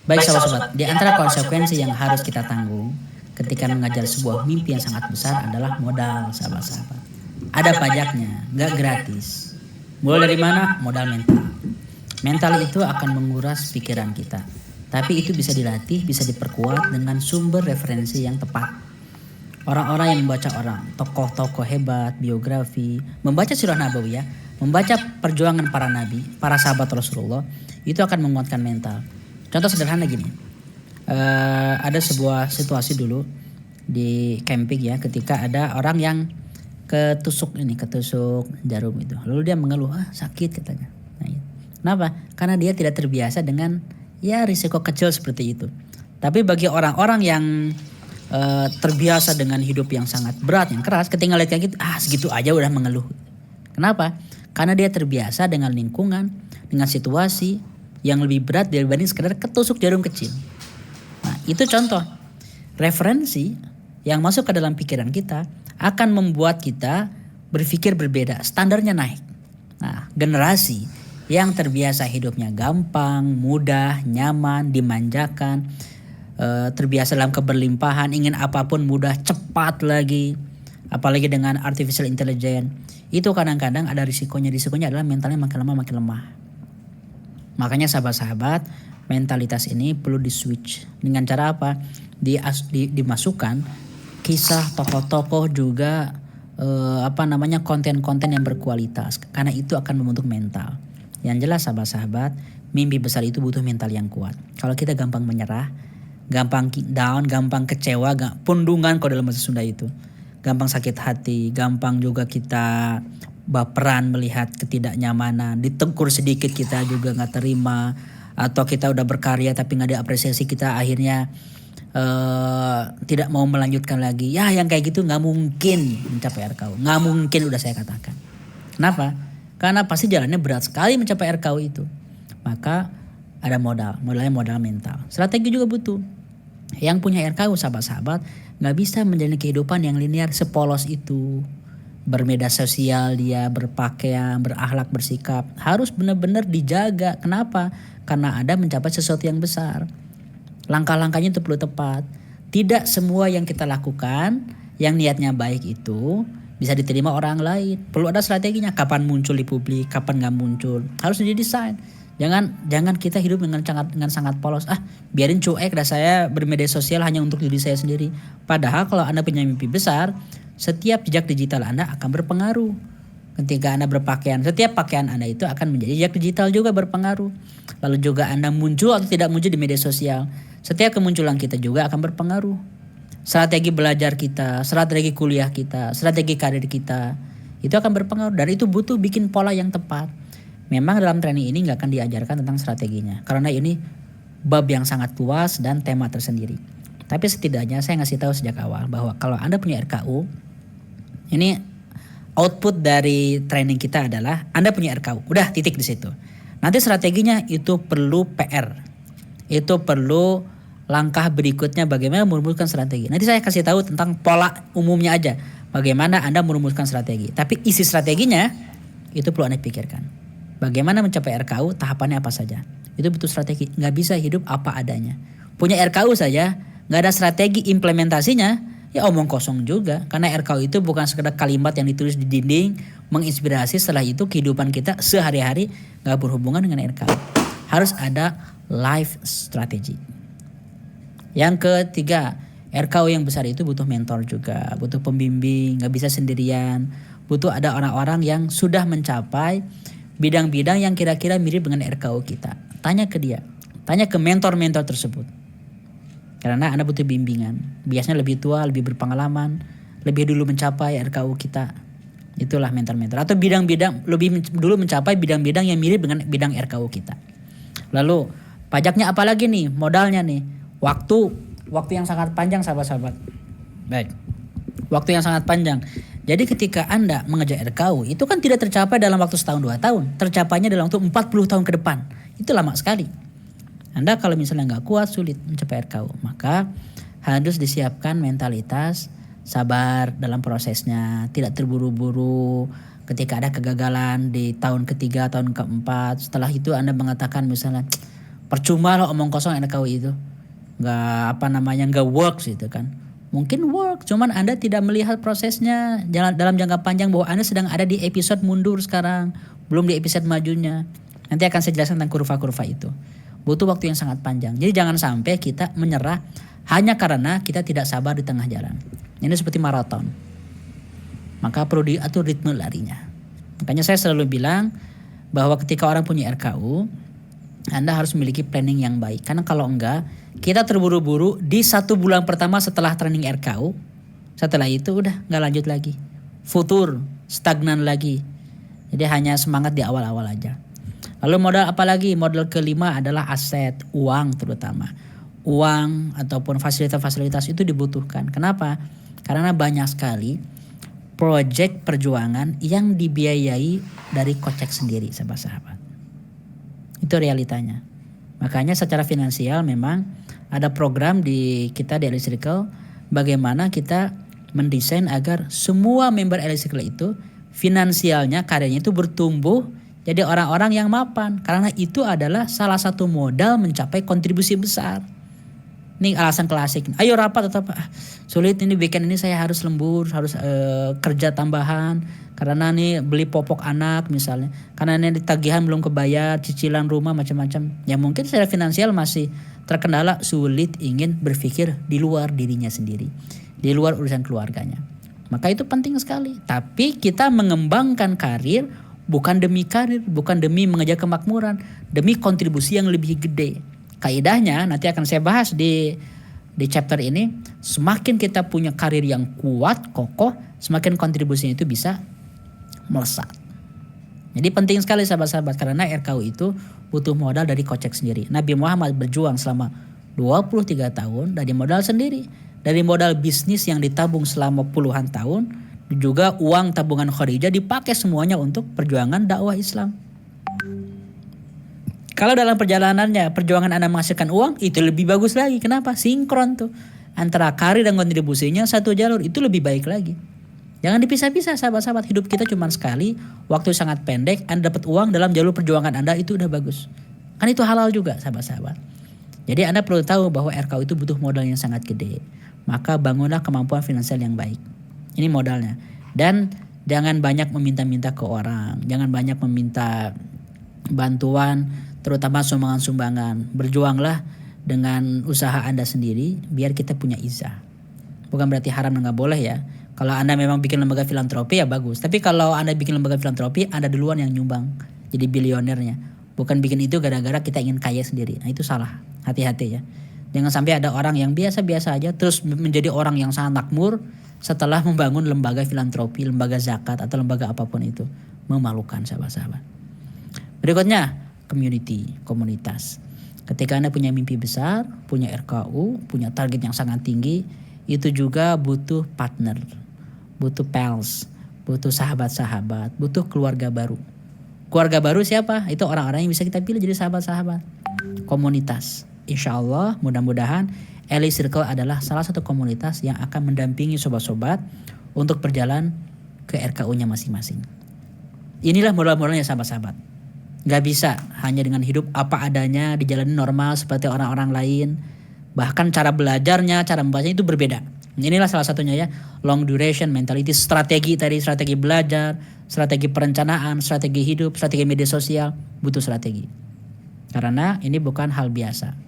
Baik sahabat-sahabat, di antara konsekuensi yang harus kita tanggung ketika mengajar sebuah mimpi yang sangat besar adalah modal sahabat-sahabat. Ada pajaknya, nggak gratis. Mulai dari mana? Modal mental. Mental itu akan menguras pikiran kita. Tapi itu bisa dilatih, bisa diperkuat dengan sumber referensi yang tepat. Orang-orang yang membaca tokoh-tokoh hebat, biografi, membaca sirah nabawiyah, membaca perjuangan para nabi, para sahabat Rasulullah, itu akan menguatkan mental. Contoh sederhana gini, ada sebuah situasi dulu di camping ya, ketika ada orang yang ketusuk jarum itu, lalu dia mengeluh, sakit katanya. Kenapa? Karena dia tidak terbiasa dengan risiko kecil seperti itu. Tapi bagi orang-orang yang terbiasa dengan hidup yang sangat berat, yang keras, ketika lihat kayak gitu, segitu aja udah mengeluh. Kenapa? Karena dia terbiasa dengan lingkungan, dengan situasi yang lebih berat dibanding sekedar ketusuk jarum kecil. Nah, itu contoh. Referensi yang masuk ke dalam pikiran kita akan membuat kita berpikir berbeda, standarnya naik. Nah, generasi yang terbiasa hidupnya gampang, mudah, nyaman, dimanjakan, terbiasa dalam keberlimpahan, ingin apapun mudah, cepat lagi, apalagi dengan artificial intelligence, itu kadang-kadang ada risikonya. Risikonya adalah mentalnya makin lemah. Makanya sahabat-sahabat, mentalitas ini perlu di switch. Dengan cara apa? Dimasukkan kisah tokoh-tokoh juga konten-konten yang berkualitas. Karena itu akan membentuk mental. Yang jelas sahabat-sahabat, mimpi besar itu butuh mental yang kuat. Kalau kita gampang menyerah, gampang down, gampang kecewa, pundungan kalau dalam bahasa Sunda itu, gampang sakit hati, gampang juga kita baperan melihat ketidaknyamanan, ditegur sedikit kita juga nggak terima, atau kita udah berkarya tapi nggak diapresiasi, kita akhirnya tidak mau melanjutkan lagi. Yang kayak gitu nggak mungkin mencapai RKU, nggak mungkin, udah saya katakan. Kenapa? Karena pasti jalannya berat sekali mencapai RKU itu. Maka ada modalnya modal mental. Strategi juga butuh. Yang punya RKU sahabat-sahabat nggak bisa menjalani kehidupan yang linear sepolos itu. Bermedia sosial dia, berpakaian, berakhlak, bersikap, harus benar-benar dijaga. Kenapa? Karena Anda mencapai sesuatu yang besar. Langkah-langkahnya itu perlu tepat. Tidak semua yang kita lakukan yang niatnya baik itu bisa diterima orang lain. Perlu ada strateginya. Kapan muncul di publik, kapan nggak muncul, harus didesain. Jangan kita hidup dengan sangat polos. Biarin cuek dah, saya bermedia sosial hanya untuk diri saya sendiri. Padahal kalau Anda punya mimpi besar, setiap jejak digital Anda akan berpengaruh. Ketika Anda berpakaian, setiap pakaian Anda itu akan menjadi jejak digital juga berpengaruh. Lalu juga Anda muncul atau tidak muncul di media sosial, setiap kemunculan kita juga akan berpengaruh. Strategi belajar kita, strategi kuliah kita, strategi karir kita, itu akan berpengaruh. Dan itu butuh bikin pola yang tepat. Memang dalam training ini gak akan diajarkan tentang strateginya, karena ini bab yang sangat luas dan tema tersendiri. Tapi setidaknya saya ngasih tahu sejak awal bahwa kalau Anda punya RKU, ini output dari training kita adalah Anda punya RKU. Udah, titik di situ. Nanti strateginya itu perlu PR. Itu perlu langkah berikutnya bagaimana merumuskan strategi. Nanti saya kasih tahu tentang pola umumnya aja, bagaimana Anda merumuskan strategi. Tapi isi strateginya itu perlu Anda pikirkan. Bagaimana mencapai RKU, tahapannya apa saja. Itu butuh strategi. Nggak bisa hidup apa adanya. Punya RKU saja, nggak ada strategi implementasinya, ya omong kosong juga. Karena RKU itu bukan sekedar kalimat yang ditulis di dinding, menginspirasi. Setelah itu kehidupan kita sehari-hari nggak berhubungan dengan RKU. Harus ada life strategy. Yang ketiga, RKU yang besar itu butuh mentor juga, butuh pembimbing, nggak bisa sendirian. Butuh ada orang-orang yang sudah mencapai bidang-bidang yang kira-kira mirip dengan RKU kita. Tanya ke dia, tanya ke mentor-mentor tersebut. Karena Anda butuh bimbingan. Biasanya lebih tua, lebih berpengalaman, lebih dulu mencapai RKU kita. Itulah mentor-mentor. Atau bidang-bidang lebih dulu mencapai bidang-bidang yang mirip dengan bidang RKU kita. Lalu pajaknya apa lagi nih? Modalnya nih. Waktu yang sangat panjang sahabat-sahabat. Baik. Waktu yang sangat panjang. Jadi ketika Anda mengejar RKU, itu kan tidak tercapai dalam waktu setahun 2 tahun. Tercapainya dalam waktu 40 tahun ke depan. Itu lama sekali. Anda kalau misalnya nggak kuat, sulit mencapai RKU. Maka harus disiapkan mentalitas sabar dalam prosesnya. Tidak terburu-buru. Ketika ada kegagalan di tahun ketiga, tahun keempat. Setelah itu Anda mengatakan misalnya, Percuma lah omong kosong RKUI itu. Nggak works gitu kan. Mungkin work, cuman Anda tidak melihat prosesnya dalam jangka panjang bahwa Anda sedang ada di episode mundur sekarang, belum di episode majunya. Nanti akan saya jelaskan tentang kurva-kurva itu. Butuh waktu yang sangat panjang. Jadi jangan sampai kita menyerah hanya karena kita tidak sabar di tengah jalan. Ini seperti maraton. Maka perlu diatur ritme larinya. Makanya saya selalu bilang bahwa ketika orang punya RKU, Anda harus memiliki planning yang baik. Karena kalau enggak, kita terburu-buru di 1 bulan pertama setelah training RKU. Setelah itu udah gak lanjut lagi. Futur, stagnan lagi. Jadi hanya semangat di awal-awal aja. Lalu modal apa lagi? Modal kelima adalah aset, uang terutama. Uang ataupun fasilitas-fasilitas itu dibutuhkan. Kenapa? Karena banyak sekali proyek perjuangan yang dibiayai dari kocek sendiri, sahabat-sahabat. Itu realitanya. Makanya secara finansial memang ada program di kita di Elite Circle bagaimana kita mendesain agar semua member Elite Circle itu finansialnya, karyanya itu bertumbuh jadi orang-orang yang mapan. Karena itu adalah salah satu modal mencapai kontribusi besar. Ini alasan klasik. Ayo rapat tetap sulit ini weekend ini saya harus lembur, harus kerja tambahan karena nih beli popok anak misalnya. Karena ini tagihan belum kebayar, cicilan rumah macam-macam. Ya mungkin secara finansial masih terkendala, sulit ingin berpikir di luar dirinya sendiri, di luar urusan keluarganya. Maka itu penting sekali. Tapi kita mengembangkan karir bukan demi karir, bukan demi mengejar kemakmuran, demi kontribusi yang lebih gede. Kaidahnya nanti akan saya bahas di chapter ini. Semakin kita punya karir yang kuat, kokoh, semakin kontribusinya itu bisa melesat. Jadi penting sekali sahabat-sahabat, karena RKU itu butuh modal dari kocek sendiri. Nabi Muhammad berjuang selama 23 tahun dari modal sendiri. Dari modal bisnis yang ditabung selama puluhan tahun, juga uang tabungan Khadijah dipakai semuanya untuk perjuangan dakwah Islam. Kalau dalam perjalanannya perjuangan Anda menghasilkan uang, itu lebih bagus lagi. Kenapa? Sinkron tuh. Antara karir dan kontribusinya satu jalur, itu lebih baik lagi. Jangan dipisah-pisah sahabat-sahabat. Hidup kita cuma sekali, waktu sangat pendek. Anda dapat uang dalam jalur perjuangan Anda, itu udah bagus. Kan itu halal juga sahabat-sahabat. Jadi Anda perlu tahu bahwa RKU itu butuh modal yang sangat gede. Maka bangunlah kemampuan finansial yang baik. Ini modalnya. Dan jangan banyak meminta-minta ke orang. Jangan banyak meminta bantuan, terutama sumbangan-sumbangan. Berjuanglah dengan usaha Anda sendiri biar kita punya izah. Bukan berarti haram dan gak boleh ya. Kalau Anda memang bikin lembaga filantropi ya bagus. Tapi kalau Anda bikin lembaga filantropi, Anda duluan yang nyumbang jadi bilionernya. Bukan bikin itu gara-gara kita ingin kaya sendiri. Nah itu salah. Hati-hati ya. Jangan sampai ada orang yang biasa-biasa aja terus menjadi orang yang sangat makmur setelah membangun lembaga filantropi, lembaga zakat atau lembaga apapun itu. Memalukan sahabat-sahabat. Berikutnya, community, komunitas. Ketika Anda punya mimpi besar, punya RKU, punya target yang sangat tinggi, itu juga butuh partner, butuh pals, butuh sahabat-sahabat, butuh keluarga baru. Keluarga baru siapa? Itu orang-orang yang bisa kita pilih jadi sahabat-sahabat. Komunitas. Insya Allah, mudah-mudahan Elite Circle adalah salah satu komunitas yang akan mendampingi sobat-sobat untuk berjalan ke RKU-nya masing-masing. Inilah modal-modalnya sahabat-sahabat. Gak bisa hanya dengan hidup apa adanya, dijalani normal seperti orang-orang lain. Bahkan cara belajarnya, cara membacanya itu berbeda. Inilah salah satunya ya, long duration mentality, strategi tadi, strategi belajar, strategi perencanaan, strategi hidup, strategi media sosial, butuh strategi. Karena ini bukan hal biasa.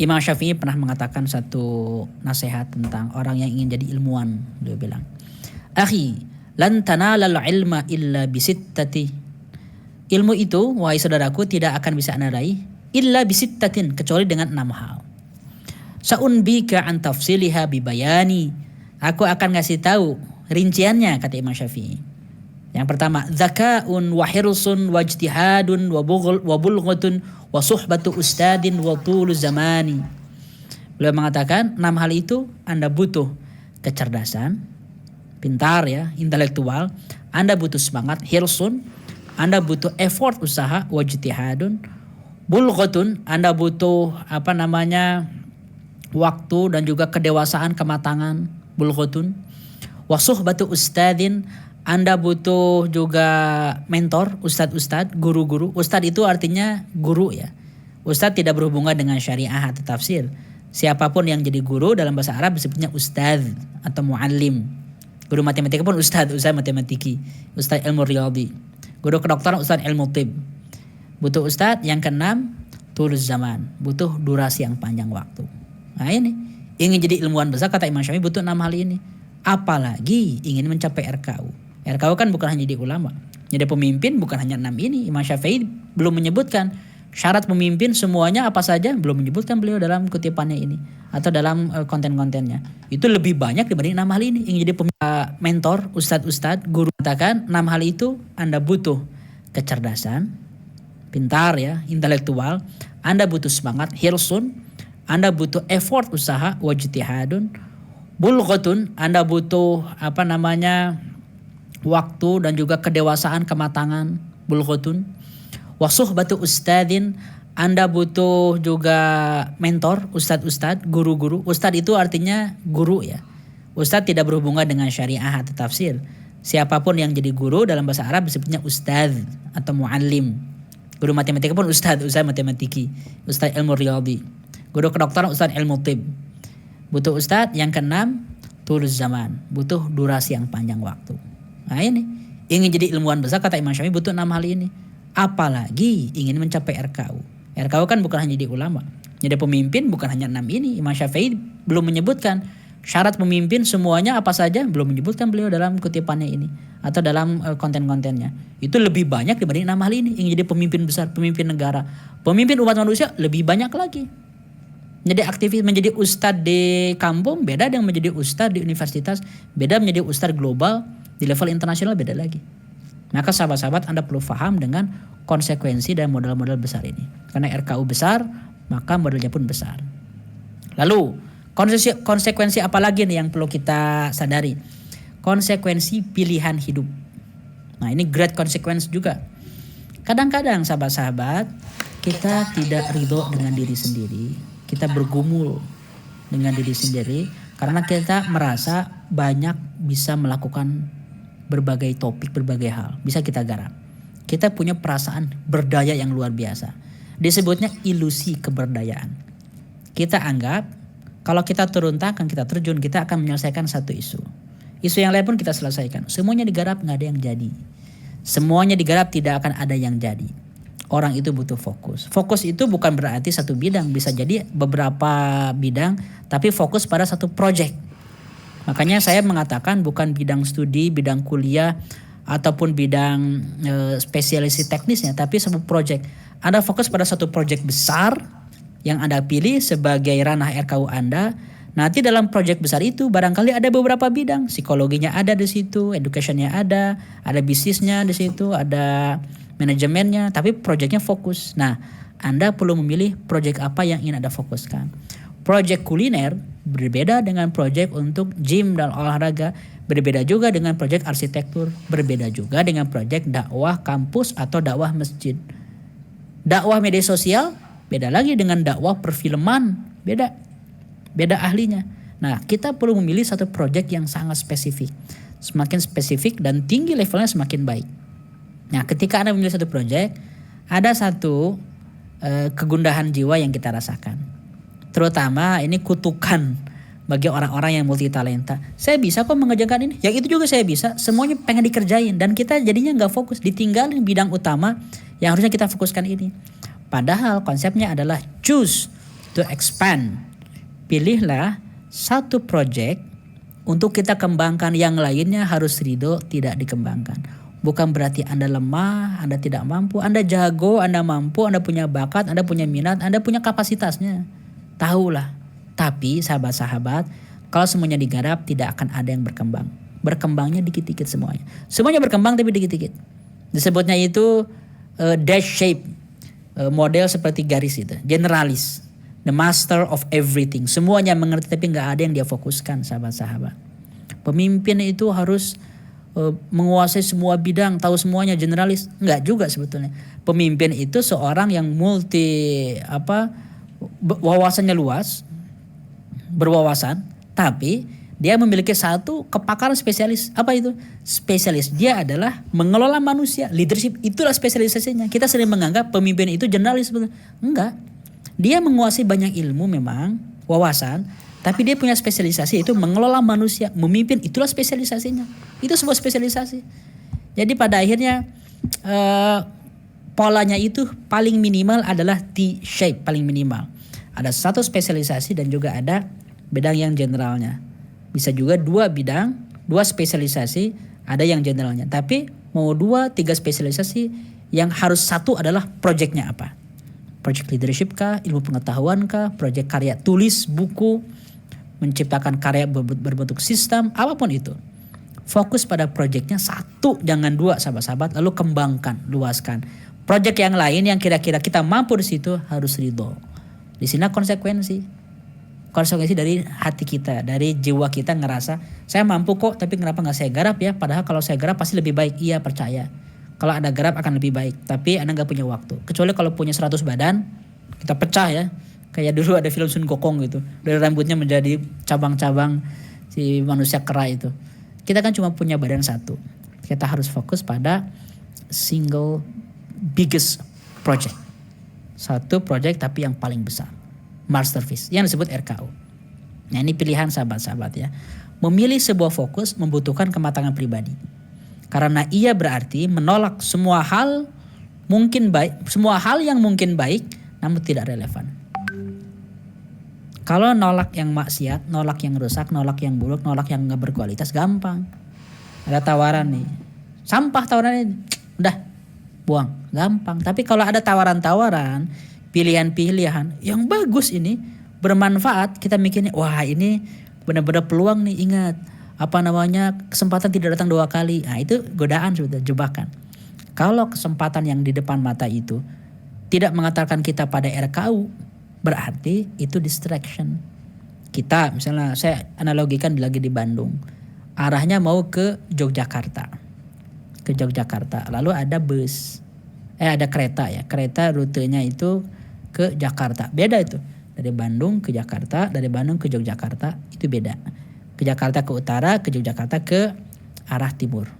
Imam Syafi'i pernah mengatakan satu nasihat tentang orang yang ingin jadi ilmuwan. Dia bilang, "Akhi, lan tanalal ilma illa bisittati." Ilmu itu, wahai saudaraku, tidak akan bisa Anda raih illa bisittatin, kecuali dengan 6 hal. Sa'unbika an tafsiliha bibayani. Aku akan ngasih tahu rinciannya, kata Imam Syafi'i. Yang pertama, zaka'un wa hirsun wa ijtihadun wa bulghatun wa suhbatu ustadin wa tulu zamani. Beliau mengatakan 6 hal itu Anda butuh kecerdasan, pintar ya, intelektual, Anda butuh semangat, hirsun, Anda butuh effort usaha, wa ijtihadun, bulghatun, Anda butuh waktu dan juga kedewasaan, kematangan, bulghatun, wa suhbatu ustadin, Anda butuh juga mentor, ustad-ustad, guru-guru. Ustad itu artinya guru ya. Ustadz tidak berhubungan dengan syariah atau tafsir. Siapapun yang jadi guru dalam bahasa Arab disebutnya ustadz atau muallim. Guru matematika pun ustadz matematiki, ustadz ilmu riyadhi. Guru kedokteran ustadz ilmu tib. Butuh ustadz. Yang keenam, tulus zaman, butuh durasi yang panjang waktu. Nah ini, ingin jadi ilmuwan besar kata Imam Syafi'i butuh 6 hal ini. Apalagi ingin mencapai RKU. RKU kan bukan hanya jadi ulama, jadi pemimpin bukan hanya 6 ini. Imam Syafi'i belum menyebutkan syarat pemimpin semuanya apa saja, belum menyebutkan beliau dalam kutipannya ini atau dalam konten-kontennya. Itu lebih banyak dibanding 6 hal ini. Ingin jadi mentor, ustadz, guru, katakan 6 hal itu Anda butuh kecerdasan, pintar ya, intelektual, Anda butuh semangat, hirsun, Anda butuh effort, usaha, wajtihadun, bulghatun, Anda butuh waktu dan juga kedewasaan, kematangan, bulghatun, wasuhbatu ustadzin, Anda butuh juga mentor, ustadz, guru-guru. Ustadz itu artinya guru ya. Ustadz tidak berhubungan dengan syariah atau tafsir. Siapapun yang jadi guru dalam bahasa Arab disebutnya ustadz atau muallim. Guru matematika pun ustadz matematiki, ustadz ilmu riyadhi. Guru kedokteran ustadz ilmu tib. Butuh ustadz. Yang keenam, tulus zaman, butuh durasi yang panjang waktu. Nah ini, ingin jadi ilmuwan besar kata Imam Syafi'i butuh 6 hal ini. Apalagi ingin mencapai RKU. RKU kan bukan hanya jadi ulama, jadi pemimpin bukan hanya 6 ini. Imam Syafi'i belum menyebutkan syarat pemimpin semuanya apa saja, belum menyebutkan beliau dalam kutipannya ini atau dalam konten-kontennya. Itu lebih banyak dibanding 6 hal ini. Ingin jadi pemimpin besar, pemimpin negara, pemimpin umat manusia, lebih banyak lagi. Jadi aktivis, menjadi ustadz di kampung beda dengan menjadi ustadz di universitas, beda menjadi ustadz global di level internasional, beda lagi. Maka sahabat-sahabat Anda perlu paham dengan konsekuensi dan modal-modal besar ini. Karena RKU besar, maka modalnya pun besar. Lalu konsekuensi apa lagi nih yang perlu kita sadari? Konsekuensi pilihan hidup. Nah ini great consequence juga. Kadang-kadang sahabat-sahabat kita tidak ridho dengan diri sendiri. Kita bergumul dengan diri sendiri karena kita merasa banyak bisa melakukan berbagai topik, berbagai hal. Bisa kita garap. Kita punya perasaan berdaya yang luar biasa. Disebutnya ilusi keberdayaan. Kita anggap kalau kita turun tangan, kita terjun, kita akan menyelesaikan satu isu. Isu yang lain pun kita selesaikan. Semuanya digarap, nggak ada yang jadi. Semuanya digarap, tidak akan ada yang jadi. Orang itu butuh fokus. Fokus itu bukan berarti satu bidang. Bisa jadi beberapa bidang, tapi fokus pada satu project. Makanya saya mengatakan bukan bidang studi, bidang kuliah, ataupun bidang spesialisasi teknisnya, tapi sebuah project. Anda fokus pada satu project besar yang Anda pilih sebagai ranah RKU Anda. Nanti dalam project besar itu barangkali ada beberapa bidang. Psikologinya ada di situ, educationnya ada bisnisnya di situ, ada manajemennya, tapi projectnya fokus. Nah, Anda perlu memilih project apa yang ingin Anda fokuskan. Project kuliner berbeda dengan project untuk gym dan olahraga, berbeda juga dengan project arsitektur, berbeda juga dengan project dakwah kampus atau dakwah masjid. Dakwah media sosial beda lagi dengan dakwah perfilman, beda ahlinya. Nah, kita perlu memilih satu project yang sangat spesifik. Semakin spesifik dan tinggi levelnya semakin baik. Nah, ketika Anda memilih satu project, ada satu kegundahan jiwa yang kita rasakan. Terutama ini kutukan bagi orang-orang yang multi talenta. Saya bisa kok mengerjakan ini, yang itu juga saya bisa. Semuanya pengen dikerjain dan kita jadinya nggak fokus, ditinggalin bidang utama yang harusnya kita fokuskan ini. Padahal konsepnya adalah choose to expand. Pilihlah satu project untuk kita kembangkan, yang lainnya harus ridho tidak dikembangkan. Bukan berarti Anda lemah, Anda tidak mampu, Anda jago, Anda mampu, Anda punya bakat, Anda punya minat, Anda punya kapasitasnya. Tahulah. Tapi sahabat-sahabat, kalau semuanya digarap tidak akan ada yang berkembang. Berkembangnya dikit-dikit semuanya. Semuanya berkembang tapi dikit-dikit. Disebutnya itu dash shape, model seperti garis itu, generalis, the master of everything. Semuanya mengerti tapi nggak ada yang dia fokuskan, sahabat-sahabat. Pemimpin itu harus menguasai semua bidang, tahu semuanya, generalis. Nggak juga sebetulnya. Pemimpin itu seorang yang wawasannya luas, berwawasan, tapi dia memiliki satu kepakaran spesialis. Apa itu? Spesialis dia adalah mengelola manusia, leadership, itulah spesialisasinya. Kita sering menganggap pemimpin itu generalis, sebetulnya enggak. Dia menguasai banyak ilmu memang, wawasan, tapi dia punya spesialisasi itu mengelola manusia, memimpin, itulah spesialisasinya. Itu sebuah spesialisasi. Jadi pada akhirnya polanya itu paling minimal adalah T-shape, paling minimal. Ada satu spesialisasi dan juga ada bidang yang generalnya. Bisa juga 2 bidang, 2 spesialisasi, ada yang generalnya. Tapi mau 2, 3 spesialisasi, yang harus satu adalah proyeknya apa. Project leadership kah, ilmu pengetahuan kah, project karya tulis, buku, menciptakan karya berbentuk sistem, apapun itu. Fokus pada proyeknya 1, jangan 2 sahabat-sahabat, lalu kembangkan, luaskan. Proyek yang lain yang kira-kira kita mampu di situ harus ridho. Di sini konsekuensi dari hati kita, dari jiwa kita ngerasa saya mampu kok, tapi kenapa nggak saya garap ya? Padahal kalau saya garap pasti lebih baik. Iya, percaya. Kalau Anda garap akan lebih baik, tapi Anda nggak punya waktu. Kecuali kalau punya 100 badan, kita pecah ya. Kayak dulu ada film Sun Gokong gitu, dari rambutnya menjadi cabang-cabang si manusia kera itu. Kita kan cuma punya badan 1. Kita harus fokus pada single biggest project. 1 project tapi yang paling besar. Masterpiece yang disebut RKU. Nah, ini pilihan sahabat-sahabat ya. Memilih sebuah fokus membutuhkan kematangan pribadi. Karena ia berarti menolak semua hal yang mungkin baik namun tidak relevan. Kalau nolak yang maksiat, nolak yang rusak, nolak yang buruk, nolak yang gak berkualitas gampang. Ada tawaran nih, sampah tawaran ini, udah buang, gampang. Tapi kalau ada tawaran-tawaran, pilihan-pilihan yang bagus ini, bermanfaat, kita mikirnya wah ini benar-benar peluang nih. Ingat, kesempatan tidak datang 2 kali. Nah, itu godaan, sudah jebakan. Kalau kesempatan yang di depan mata itu tidak mengantarkan kita pada RKU, berarti itu distraction. Kita misalnya, saya analogikan lagi di Bandung, arahnya mau ke Yogyakarta. Lalu ada ada kereta ya. Kereta rutenya itu ke Jakarta. Beda itu. Dari Bandung ke Jakarta, dari Bandung ke Yogyakarta itu beda. Ke Jakarta ke utara, ke Yogyakarta ke arah timur.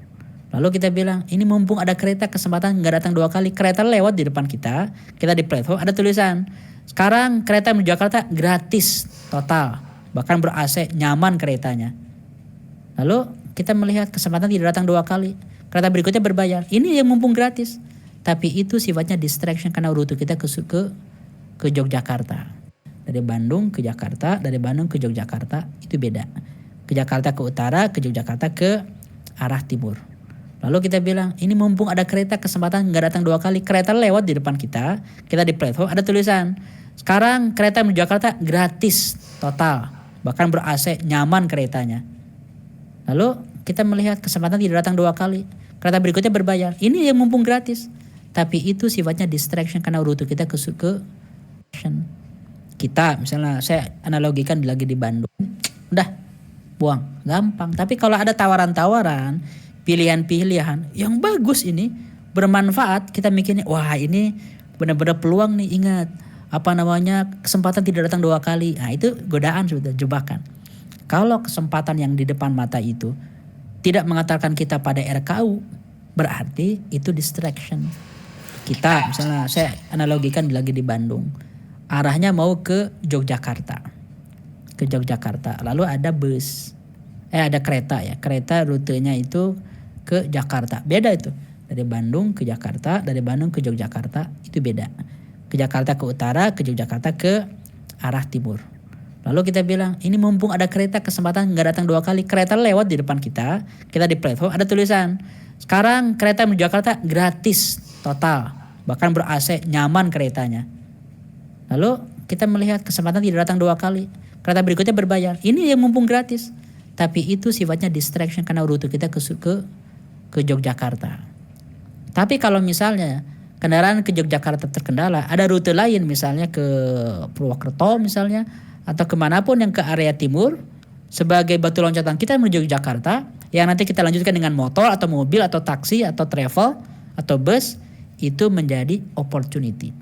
Lalu kita bilang, ini mumpung ada kereta, kesempatan nggak datang 2 kali. Kereta lewat di depan kita di platform ada tulisan, sekarang kereta menuju Jakarta gratis total, bahkan ber-AC, nyaman keretanya. Lalu kita melihat kesempatan tidak datang 2 kali. Kereta berikutnya berbayar. Ini yang mumpung gratis. Tapi itu sifatnya distraction karena rute kita ke Yogyakarta. Dari Bandung ke Jakarta, dari Bandung ke Yogyakarta itu beda. Ke Jakarta ke utara, ke Yogyakarta ke arah timur. Lalu kita bilang, ini mumpung ada kereta, kesempatan nggak datang 2 kali. Kereta lewat di depan kita di platform ada tulisan, sekarang kereta menuju Jakarta gratis total, bahkan ber-AC, nyaman keretanya. Lalu kita melihat kesempatan tidak datang 2 kali. Kereta berikutnya berbayar. Ini yang mumpung gratis. Tapi itu sifatnya distraction karena rute kita kita misalnya, saya analogikan lagi di Bandung, udah buang, gampang. Tapi kalau ada tawaran-tawaran, pilihan-pilihan yang bagus ini, bermanfaat, kita mikirnya wah ini benar-benar peluang nih. Ingat, kesempatan tidak datang 2 kali. Nah, itu godaan, sudah jebakan. Kalau kesempatan yang di depan mata itu tidak mengantarkan kita pada RKU, berarti itu distraction. Kita misalnya, saya analogikan lagi di Bandung, arahnya mau ke Yogyakarta. Lalu ada ada kereta ya. Kereta rutenya itu ke Jakarta. Beda itu. Dari Bandung ke Jakarta, dari Bandung ke Yogyakarta itu beda. Ke Jakarta ke utara, ke Yogyakarta ke arah timur. Lalu kita bilang, ini mumpung ada kereta, kesempatan nggak datang 2 kali. Kereta lewat di depan kita di platform ada tulisan, sekarang kereta menuju Jakarta gratis total, bahkan ber-AC, nyaman keretanya. Lalu kita melihat kesempatan tidak datang 2 kali. Kereta berikutnya berbayar. Ini yang mumpung gratis. Tapi itu sifatnya distraction karena rute kita ke Yogyakarta. Tapi kalau misalnya kendaraan ke Yogyakarta terkendala, ada rute lain misalnya ke Purwokerto misalnya, atau kemanapun yang ke area timur, sebagai batu loncatan kita menuju Jakarta, yang nanti kita lanjutkan dengan motor atau mobil atau taksi atau travel atau bus, itu menjadi opportunity.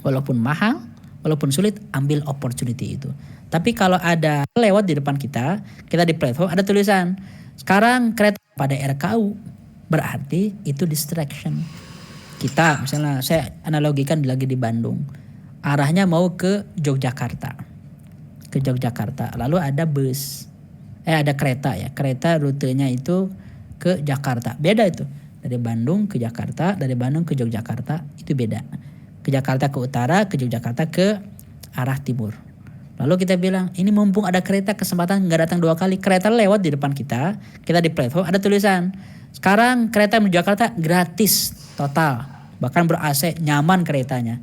Walaupun mahal, walaupun sulit, ambil opportunity itu. Tapi kalau ada lewat di depan kita di platform ada tulisan, sekarang kereta pada RKU, berarti itu distraction. Kita misalnya, saya analogikan lagi di Bandung, arahnya mau ke Yogyakarta. Ke Yogyakarta. Lalu ada bus. Ada kereta ya. Kereta rutenya itu ke Jakarta. Beda itu. Dari Bandung ke Jakarta, dari Bandung ke Yogyakarta itu beda. Ke Jakarta ke utara, ke Yogyakarta ke arah timur. Lalu kita bilang, ini mumpung ada kereta, kesempatan nggak datang 2 kali. Kereta lewat di depan kita di platform ada tulisan, sekarang kereta menuju Jakarta gratis total, bahkan ber-AC, nyaman keretanya.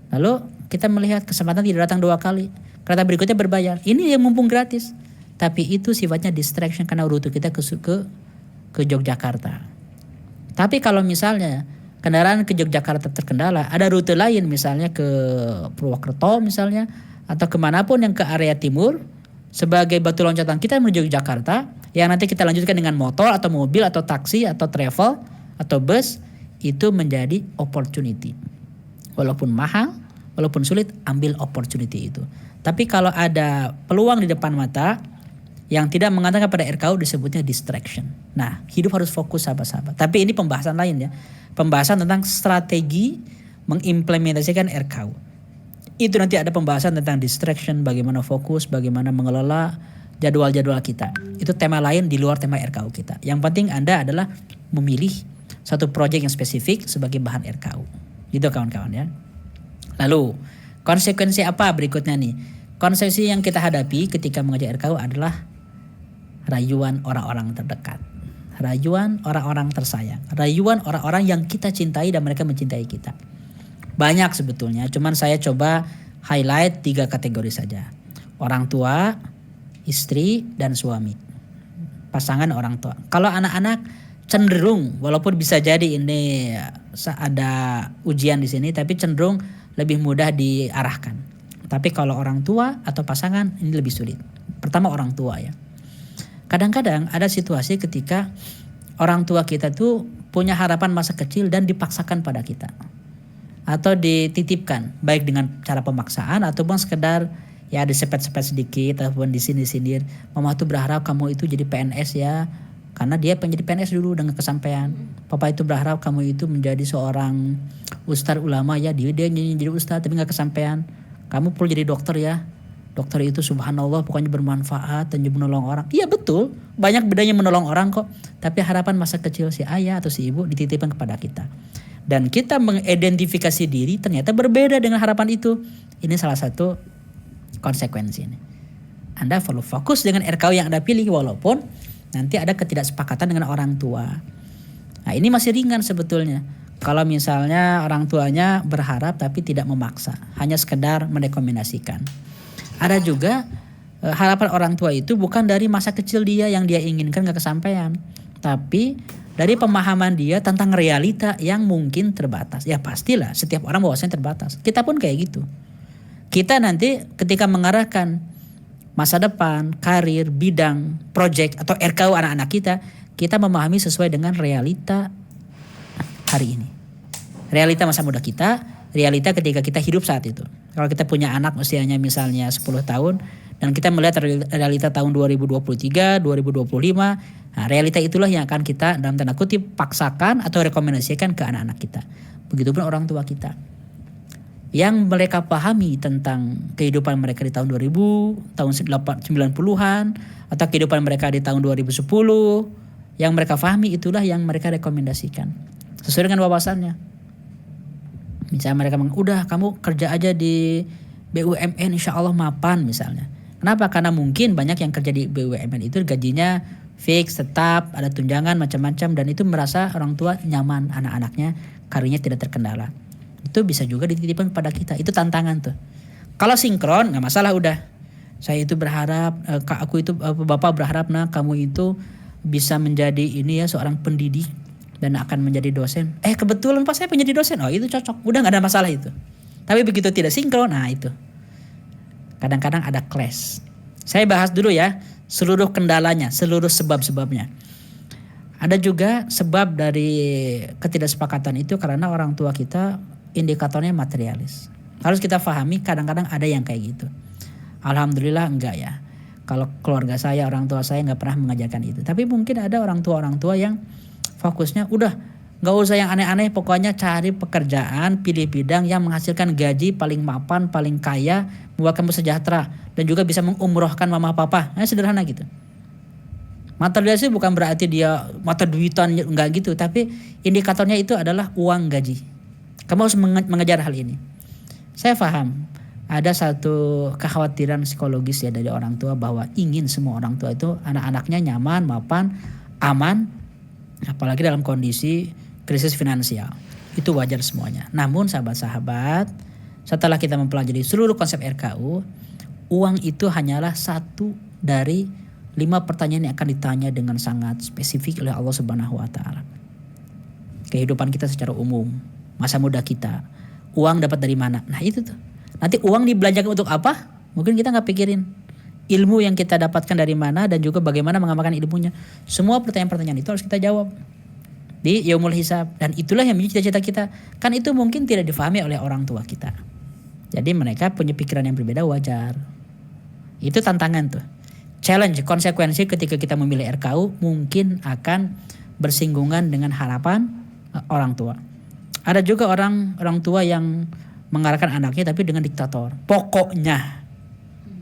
Lalu kita melihat kesempatan tidak datang 2 kali, kereta berikutnya berbayar. Ini yang mumpung gratis, tapi itu sifatnya distraction karena rute kita ke Yogyakarta. Tapi kalau misalnya kendaraan ke Yogyakarta terkendala, ada rute lain misalnya ke Purwokerto misalnya, atau kemanapun yang ke area timur, sebagai batu loncatan kita menuju Jakarta, yang nanti kita lanjutkan dengan motor atau mobil atau taksi atau travel atau bus, itu menjadi opportunity. Walaupun mahal, walaupun sulit, ambil opportunity itu. Tapi kalau ada peluang di depan mata yang tidak mengatakan pada RKU, disebutnya distraction. Nah, hidup harus fokus sahabat-sahabat. Tapi ini pembahasan lain ya. Pembahasan tentang strategi mengimplementasikan RKU. Itu nanti ada pembahasan tentang distraction, bagaimana fokus, bagaimana mengelola jadwal-jadwal kita. Itu tema lain di luar tema RKU kita. Yang penting Anda adalah memilih satu proyek yang spesifik sebagai bahan RKU. Gitu kawan-kawan ya. Lalu, konsekuensi apa berikutnya nih? Konsekuensi yang kita hadapi ketika mengajar RKU adalah rayuan orang-orang terdekat. Rayuan orang-orang tersayang. Rayuan orang-orang yang kita cintai dan mereka mencintai kita. Banyak sebetulnya, cuman saya coba highlight 3 kategori saja. Orang tua, istri, dan suami. Pasangan orang tua. Kalau anak-anak cenderung, walaupun bisa jadi ini ada ujian di sini, tapi cenderung lebih mudah diarahkan. Tapi kalau orang tua atau pasangan ini lebih sulit. Pertama orang tua ya. Kadang-kadang ada situasi ketika orang tua kita tuh punya harapan masa kecil dan dipaksakan pada kita. Atau dititipkan, baik dengan cara pemaksaan ataupun sekedar ya disepet-sepet sedikit ataupun disindir-sindir. Mama tuh berharap kamu itu jadi PNS ya, karena dia pengen jadi PNS dulu dengan kesampaian. Papa itu berharap kamu itu menjadi seorang ustadz ulama ya, dia jadi ustadz tapi gak kesampaian. Kamu perlu jadi dokter ya. Dokter itu subhanallah pokoknya bermanfaat dan juga menolong orang. Iya betul, banyak bedanya menolong orang kok. Tapi harapan masa kecil si ayah atau si ibu dititipkan kepada kita. Dan kita mengidentifikasi diri ternyata berbeda dengan harapan itu. Ini salah satu konsekuensi ini. Anda perlu fokus dengan RKU yang Anda pilih walaupun nanti ada ketidaksepakatan dengan orang tua. Nah ini masih ringan sebetulnya. Kalau misalnya orang tuanya berharap tapi tidak memaksa. Hanya sekedar merekomendasikan. Ada juga harapan orang tua itu bukan dari masa kecil dia yang dia inginkan gak kesampaian. Tapi dari pemahaman dia tentang realita yang mungkin terbatas. Ya pastilah setiap orang bahwasanya terbatas. Kita pun kayak gitu. Kita nanti ketika mengarahkan masa depan, karir, bidang, project atau RKU anak-anak kita memahami sesuai dengan realita hari ini. Realita masa muda kita, realita ketika kita hidup saat itu. Kalau kita punya anak usianya misalnya 10 tahun dan kita melihat realita tahun 2023, 2025, nah realita itulah yang akan kita dalam tanda kutip paksakan atau rekomendasikan ke anak-anak kita. Begitupun orang tua kita. Yang mereka pahami tentang kehidupan mereka di tahun 2000, tahun 90-an, atau kehidupan mereka di tahun 2010, yang mereka pahami itulah yang mereka rekomendasikan. Sesuai dengan wawasannya. Misalnya mereka udah kamu kerja aja di BUMN insya Allah mapan misalnya. Kenapa? Karena mungkin banyak yang kerja di BUMN itu gajinya fix, tetap, ada tunjangan macam-macam dan itu merasa orang tua nyaman anak-anaknya, karirnya tidak terkendala. Itu bisa juga dititipkan kepada kita. Itu tantangan tuh. Kalau sinkron nggak masalah udah. Saya itu berharap, bapak berharap kamu itu bisa menjadi ini ya seorang pendidik dan akan menjadi dosen. Kebetulan pas saya menjadi dosen, itu cocok. Udah nggak ada masalah itu. Tapi begitu tidak sinkron, nah itu. Kadang-kadang ada clash. Saya bahas dulu ya seluruh kendalanya, seluruh sebab-sebabnya. Ada juga sebab dari ketidaksepakatan itu karena orang tua kita indikatornya materialis. Harus kita pahami kadang-kadang ada yang kayak gitu. Alhamdulillah enggak ya. Kalau keluarga saya, orang tua saya enggak pernah mengajarkan itu. Tapi mungkin ada orang tua yang fokusnya udah Nggak usah yang aneh-aneh, pokoknya cari pekerjaan, pilih bidang yang menghasilkan gaji paling mapan, paling kaya, membuat kamu sejahtera, dan juga bisa mengumrohkan mama papa. Nah, sederhana gitu. Materialisasi bukan berarti dia mata duitan, enggak gitu, tapi indikatornya itu adalah uang gaji. Kamu harus mengejar hal ini. Saya paham ada satu kekhawatiran psikologis ya dari orang tua bahwa ingin semua orang tua itu anak-anaknya nyaman, mapan, aman, apalagi dalam kondisi krisis finansial. Itu wajar semuanya. Namun sahabat-sahabat, setelah kita mempelajari seluruh konsep RKU, uang itu hanyalah satu dari 5 pertanyaan yang akan ditanya dengan sangat spesifik oleh Allah Subhanahu wa taala. Kehidupan kita secara umum, masa muda kita, uang dapat dari mana? Nah, itu tuh. Nanti uang dibelanjakan untuk apa? Mungkin kita nggak pikirin. Ilmu yang kita dapatkan dari mana dan juga bagaimana mengamalkan ilmunya. Semua pertanyaan-pertanyaan itu harus kita jawab di yaumul hisab, dan itulah yang menjadi cita-cita kita. Kan itu mungkin tidak difahami oleh orang tua kita. Jadi mereka punya pikiran yang berbeda, wajar. Itu tantangan tuh. Challenge, konsekuensi ketika kita memilih RKU mungkin akan bersinggungan dengan harapan orang tua. Ada juga orang tua yang mengarahkan anaknya tapi dengan diktator. Pokoknya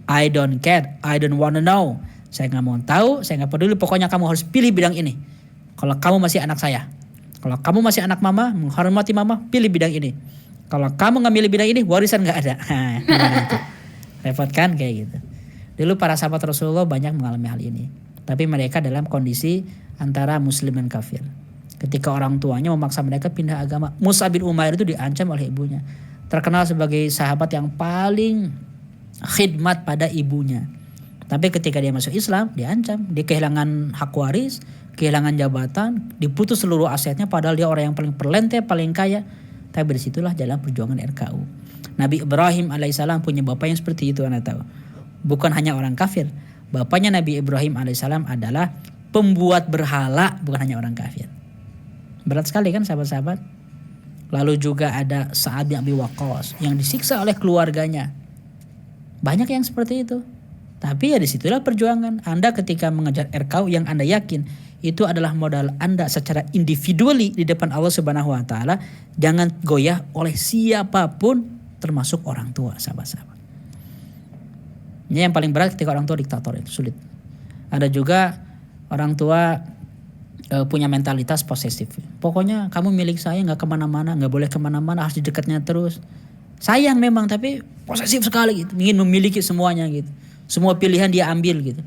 I don't care, I don't wanna know. Saya nggak mau tahu, saya nggak peduli. Pokoknya kamu harus pilih bidang ini. Kalau kamu masih anak saya, kalau kamu masih anak mama, menghormati mama, pilih bidang ini. Kalau kamu nggak milih bidang ini, warisan nggak ada. Repot kan kayak gitu. Dulu para sahabat Rasulullah banyak mengalami hal ini. Tapi mereka dalam kondisi antara muslim dan kafir. Ketika orang tuanya memaksa mereka pindah agama. Mus'ab bin Umair itu diancam oleh ibunya. Terkenal sebagai sahabat yang paling khidmat pada ibunya. Tapi ketika dia masuk Islam, diancam. Dia kehilangan hak waris, kehilangan jabatan, diputus seluruh asetnya padahal dia orang yang paling perlente, paling kaya. Tapi disitulah jalan perjuangan RKU. Nabi Ibrahim alaihissalam punya bapak yang seperti itu, Anda tahu. Bukan hanya orang kafir. Bapaknya Nabi Ibrahim alaihissalam adalah pembuat berhala, bukan hanya orang kafir. Berat sekali kan sahabat-sahabat. Lalu juga ada Sa'ad bin Abi Waqqas yang disiksa oleh keluarganya. Banyak yang seperti itu. Tapi ya disitulah perjuangan. Anda ketika mengejar RKU yang Anda yakin itu adalah modal Anda secara individually di depan Allah Subhanahu wa taala, jangan goyah oleh siapapun termasuk orang tua, sahabat-sahabat. Ini yang paling berat ketika orang tua diktator, itu sulit. Ada juga orang tua punya mentalitas posesif. Pokoknya kamu milik saya, nggak kemana-mana, nggak boleh kemana-mana, harus di dekatnya terus. Sayang memang, tapi posesif sekali gitu, ingin memiliki semuanya gitu. Semua pilihan dia ambil gitu.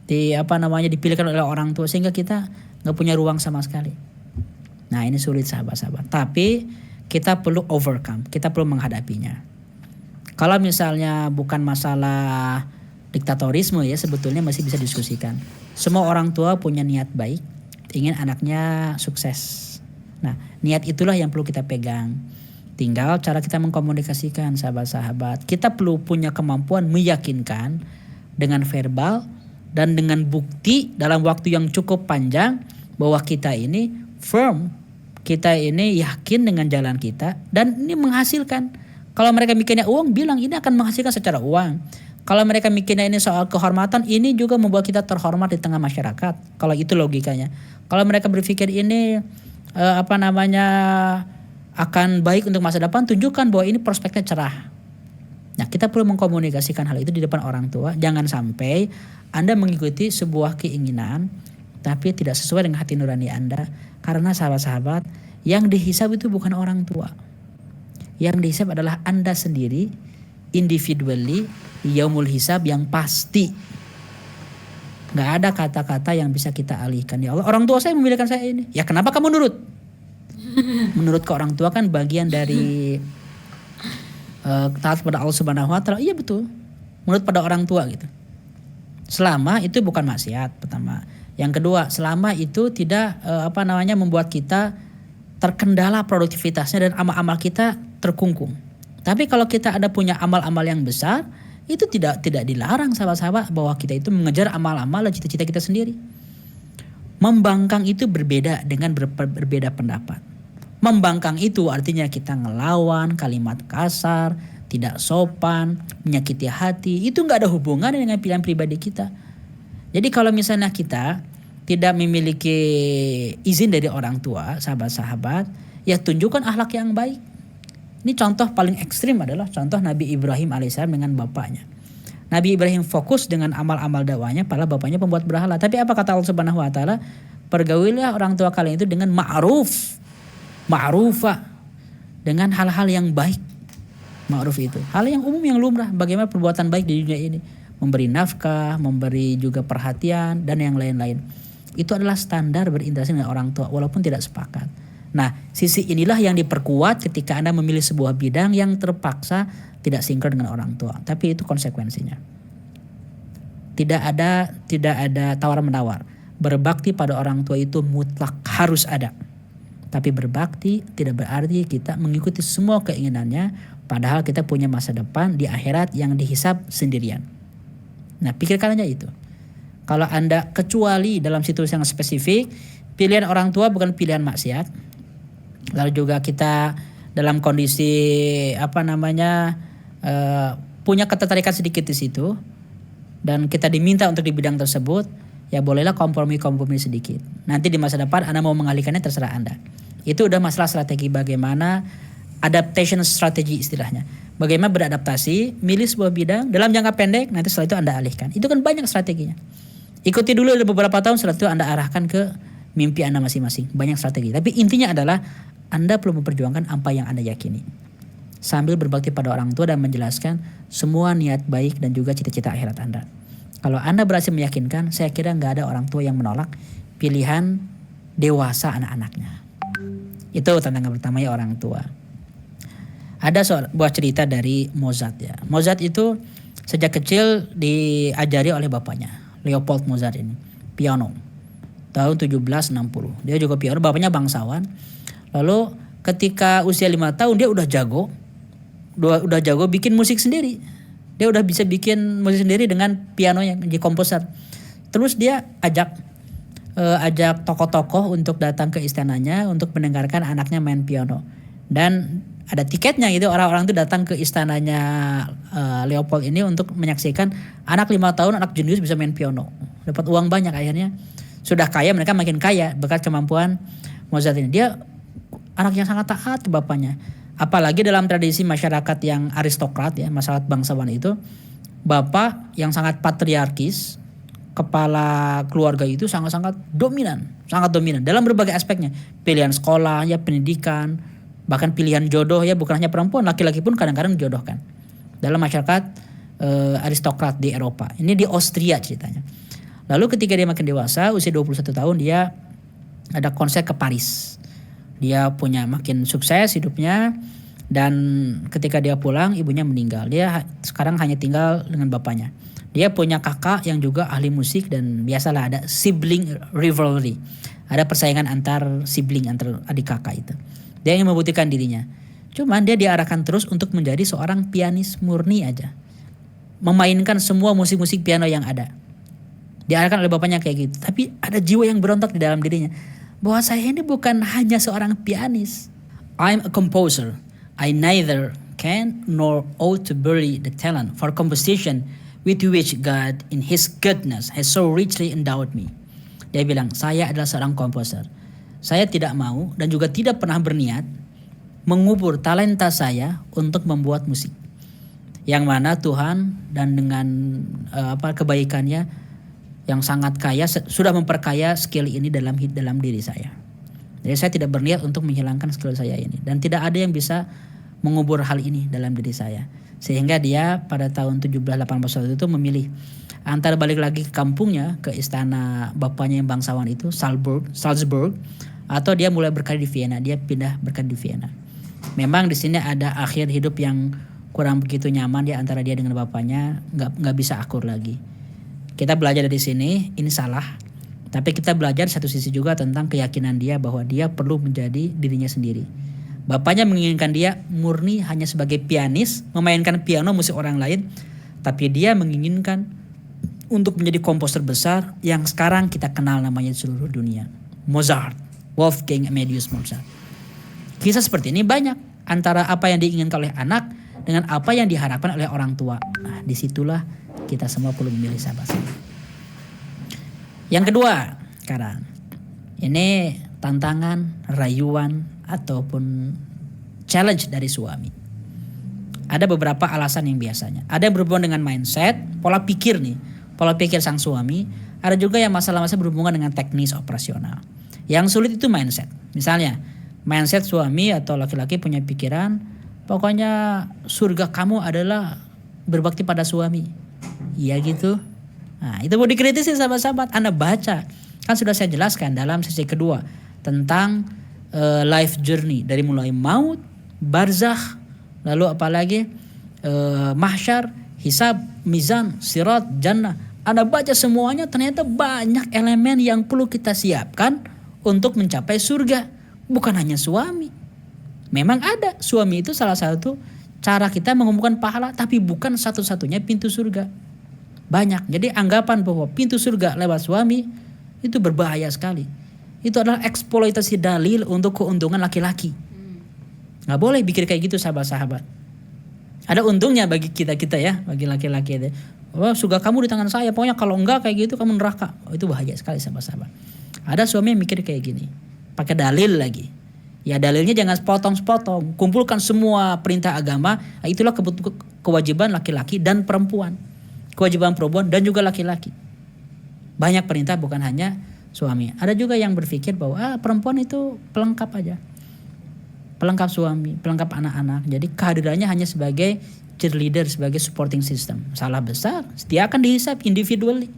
Dipilihkan oleh orang tua sehingga kita nggak punya ruang sama sekali. Nah ini sulit sahabat-sahabat. Tapi kita perlu overcome, kita perlu menghadapinya. Kalau misalnya bukan masalah diktatorisme ya, sebetulnya masih bisa diskusikan. Semua orang tua punya niat baik, ingin anaknya sukses. Nah, niat itulah yang perlu kita pegang. Tinggal cara kita mengkomunikasikan, sahabat-sahabat. Kita perlu punya kemampuan meyakinkan dengan verbal dan dengan bukti dalam waktu yang cukup panjang bahwa kita ini firm, kita ini yakin dengan jalan kita dan ini menghasilkan. Kalau mereka mikirnya uang, bilang ini akan menghasilkan secara uang. Kalau mereka mikirnya ini soal kehormatan, ini juga membuat kita terhormat di tengah masyarakat. Kalau itu logikanya. Kalau mereka berpikir ini akan baik untuk masa depan, tunjukkan bahwa ini prospeknya cerah. Nah, kita perlu mengkomunikasikan hal itu di depan orang tua. Jangan sampai Anda mengikuti sebuah keinginan tapi tidak sesuai dengan hati nurani Anda. Karena sahabat-sahabat, yang dihisab itu bukan orang tua. Yang dihisab adalah Anda sendiri, individually, yaumul hisab yang pasti. Gak ada kata-kata yang bisa kita alihkan. Ya Allah, orang tua saya memilihkan saya ini. Ya kenapa kamu nurut? Menurut ke orang tua kan bagian dari taat pada Allah Subhanahu wa taala. Iya betul. Menurut pada orang tua gitu. Selama itu bukan maksiat pertama. Yang kedua, selama itu tidak membuat kita terkendala produktivitasnya dan amal-amal kita terkungkung. Tapi kalau kita ada punya amal-amal yang besar, itu tidak dilarang sahabat-sahabat bahwa kita itu mengejar amal-amal dan cita-cita kita sendiri. Membangkang itu berbeda dengan berbeda pendapat. Membangkang itu artinya kita ngelawan, kalimat kasar, tidak sopan, menyakiti hati. Itu gak ada hubungan dengan pilihan pribadi kita. Jadi kalau misalnya kita tidak memiliki izin dari orang tua, sahabat-sahabat, ya tunjukkan akhlak yang baik. Ini contoh paling ekstrim adalah contoh Nabi Ibrahim alaihissalam dengan bapaknya. Nabi Ibrahim fokus dengan amal-amal dakwahnya, padahal bapaknya pembuat berhala. Tapi apa kata Allah Subhanahu Wa Taala? Pergaulilah orang tua kalian itu dengan ma'rufah, dengan hal-hal yang baik. Ma'ruf itu hal yang umum, yang lumrah. Bagaimana perbuatan baik di dunia ini, memberi nafkah, memberi juga perhatian, dan yang lain-lain. Itu adalah standar berinteraksi dengan orang tua walaupun tidak sepakat. Nah, sisi inilah yang diperkuat ketika Anda memilih sebuah bidang yang terpaksa tidak sinkron dengan orang tua. Tapi itu konsekuensinya. Tidak ada tawar-menawar. Berbakti pada orang tua itu mutlak harus ada. Tapi berbakti tidak berarti kita mengikuti semua keinginannya, padahal kita punya masa depan di akhirat yang dihisab sendirian. Nah, pikirkan aja itu. Kalau Anda kecuali dalam situasi yang spesifik, pilihan orang tua bukan pilihan maksiat. Lalu juga kita dalam kondisi punya ketertarikan sedikit di situ, dan kita diminta untuk di bidang tersebut, ya bolehlah kompromi sedikit. Nanti di masa depan Anda mau mengalihkannya terserah Anda. Itu udah masalah strategi, bagaimana adaptation strategi istilahnya. Bagaimana beradaptasi, milih sebuah bidang dalam jangka pendek, nanti setelah itu Anda alihkan. Itu kan banyak strateginya. Ikuti dulu beberapa tahun, setelah itu Anda arahkan ke mimpi Anda masing-masing. Banyak strategi. Tapi intinya adalah Anda perlu memperjuangkan apa yang Anda yakini. Sambil berbakti pada orang tua dan menjelaskan semua niat baik dan juga cita-cita akhirat Anda. Kalau Anda berhasil meyakinkan, saya kira nggak ada orang tua yang menolak pilihan dewasa anak-anaknya. Itu tantangan pertama ya, orang tua. Ada sebuah cerita dari Mozart ya. Mozart itu sejak kecil diajari oleh bapaknya, Leopold Mozart ini, piano. Tahun 1760. Dia juga piano, bapaknya bangsawan. Lalu ketika usia 5 tahun dia udah jago bikin musik sendiri. Dia udah bisa bikin musik sendiri dengan pianonya, jadi komposer. Terus dia ajak tokoh-tokoh untuk datang ke istananya untuk mendengarkan anaknya main piano. Dan ada tiketnya gitu, orang-orang itu datang ke istananya Leopold ini untuk menyaksikan anak 5 tahun, anak jenius bisa main piano. Dapat uang banyak akhirnya. Sudah kaya, mereka makin kaya berkat kemampuan Mozart ini. Dia anak yang sangat taat ke bapaknya. Apalagi dalam tradisi masyarakat yang aristokrat ya, masyarakat bangsawan itu, bapak yang sangat patriarkis, kepala keluarga itu sangat dominan dalam berbagai aspeknya. Pilihan sekolah ya, pendidikan, bahkan pilihan jodoh ya, bukan hanya perempuan, laki-laki pun kadang-kadang dijodohkan. Dalam masyarakat aristokrat di Eropa. Ini di Austria ceritanya. Lalu ketika dia makin dewasa, usia 21 tahun, dia ada konser ke Paris. Dia punya makin sukses hidupnya, dan ketika dia pulang ibunya meninggal. Dia sekarang hanya tinggal dengan bapaknya. Dia punya kakak yang juga ahli musik, dan biasalah ada sibling rivalry. Ada persaingan antar sibling, antar adik kakak itu. Dia ingin membuktikan dirinya. Cuman dia diarahkan terus untuk menjadi seorang pianis murni aja. Memainkan semua musik-musik piano yang ada. Diarahkan oleh bapaknya kayak gitu. Tapi ada jiwa yang berontak di dalam dirinya, bahwa saya ini bukan hanya seorang pianis. I'm a composer. I neither can nor ought to bury the talent for composition with which God in His goodness has so richly endowed me. Dia bilang, saya adalah seorang komposer. Saya tidak mau dan juga tidak pernah berniat mengubur talenta saya untuk membuat musik. Yang mana Tuhan dan dengan kebaikannya yang sangat kaya sudah memperkaya skill ini dalam diri saya. Jadi saya tidak berniat untuk menghilangkan skill saya ini, dan tidak ada yang bisa mengubur hal ini dalam diri saya. Sehingga dia pada tahun 1781 itu memilih antara balik lagi ke kampungnya, ke istana bapaknya yang bangsawan itu, Salzburg, atau dia mulai berkarir di Vienna. Dia pindah berkarir di Vienna. Memang di sini ada akhir hidup yang kurang begitu nyaman di antara dia dengan bapaknya, nggak bisa akur lagi. Kita belajar dari sini, ini salah. Tapi kita belajar satu sisi juga tentang keyakinan dia bahwa dia perlu menjadi dirinya sendiri. Bapaknya menginginkan dia murni hanya sebagai pianis, memainkan piano musik orang lain. Tapi dia menginginkan untuk menjadi komposer besar yang sekarang kita kenal namanya di seluruh dunia. Mozart, Wolfgang Amadeus Mozart. Kisah seperti ini banyak. Antara apa yang diinginkan oleh anak dengan apa yang diharapkan oleh orang tua. Nah, disitulah kita semua perlu memilih sahabat. Yang kedua, Sekarang, ini tantangan, rayuan, ataupun challenge dari suami. Ada beberapa alasan yang biasanya. Ada yang berhubungan dengan mindset, pola pikir nih. Pola pikir sang suami. Ada juga yang masalah-masalah berhubungan dengan teknis operasional. Yang sulit itu mindset. Misalnya, mindset suami atau laki-laki punya pikiran, pokoknya surga kamu adalah berbakti pada suami. Iya gitu. Nah, itu mau dikritisi sahabat-sahabat. Anda baca. Kan sudah saya jelaskan dalam sesi kedua tentang life journey dari mulai maut, barzakh, lalu apalagi mahsyar, hisab, mizan, sirat, jannah. Anda baca semuanya, ternyata banyak elemen yang perlu kita siapkan untuk mencapai surga. Bukan hanya suami. Memang ada, suami itu salah satu cara kita mengumpulkan pahala, tapi bukan satu-satunya pintu surga. Banyak. Jadi anggapan bahwa pintu surga lewat suami itu berbahaya sekali. Itu adalah eksploitasi dalil untuk keuntungan laki-laki. Gak boleh pikir kayak gitu sahabat-sahabat. Ada untungnya bagi kita-kita ya, bagi laki-laki itu. Oh, surga kamu di tangan saya, pokoknya kalau enggak kayak gitu kamu neraka. Oh, itu bahaya sekali sahabat-sahabat. Ada suami yang mikir kayak gini, pakai dalil lagi. Ya dalilnya jangan sepotong-sepotong, kumpulkan semua perintah agama. Itulah kewajiban laki-laki dan perempuan. Kewajiban perempuan dan juga laki-laki. Banyak perintah, bukan hanya suami. Ada juga yang berpikir bahwa perempuan itu pelengkap aja. Pelengkap suami, pelengkap anak-anak. Jadi kehadirannya hanya sebagai cheerleader, sebagai supporting system. Salah besar. Dia akan dihisap individually.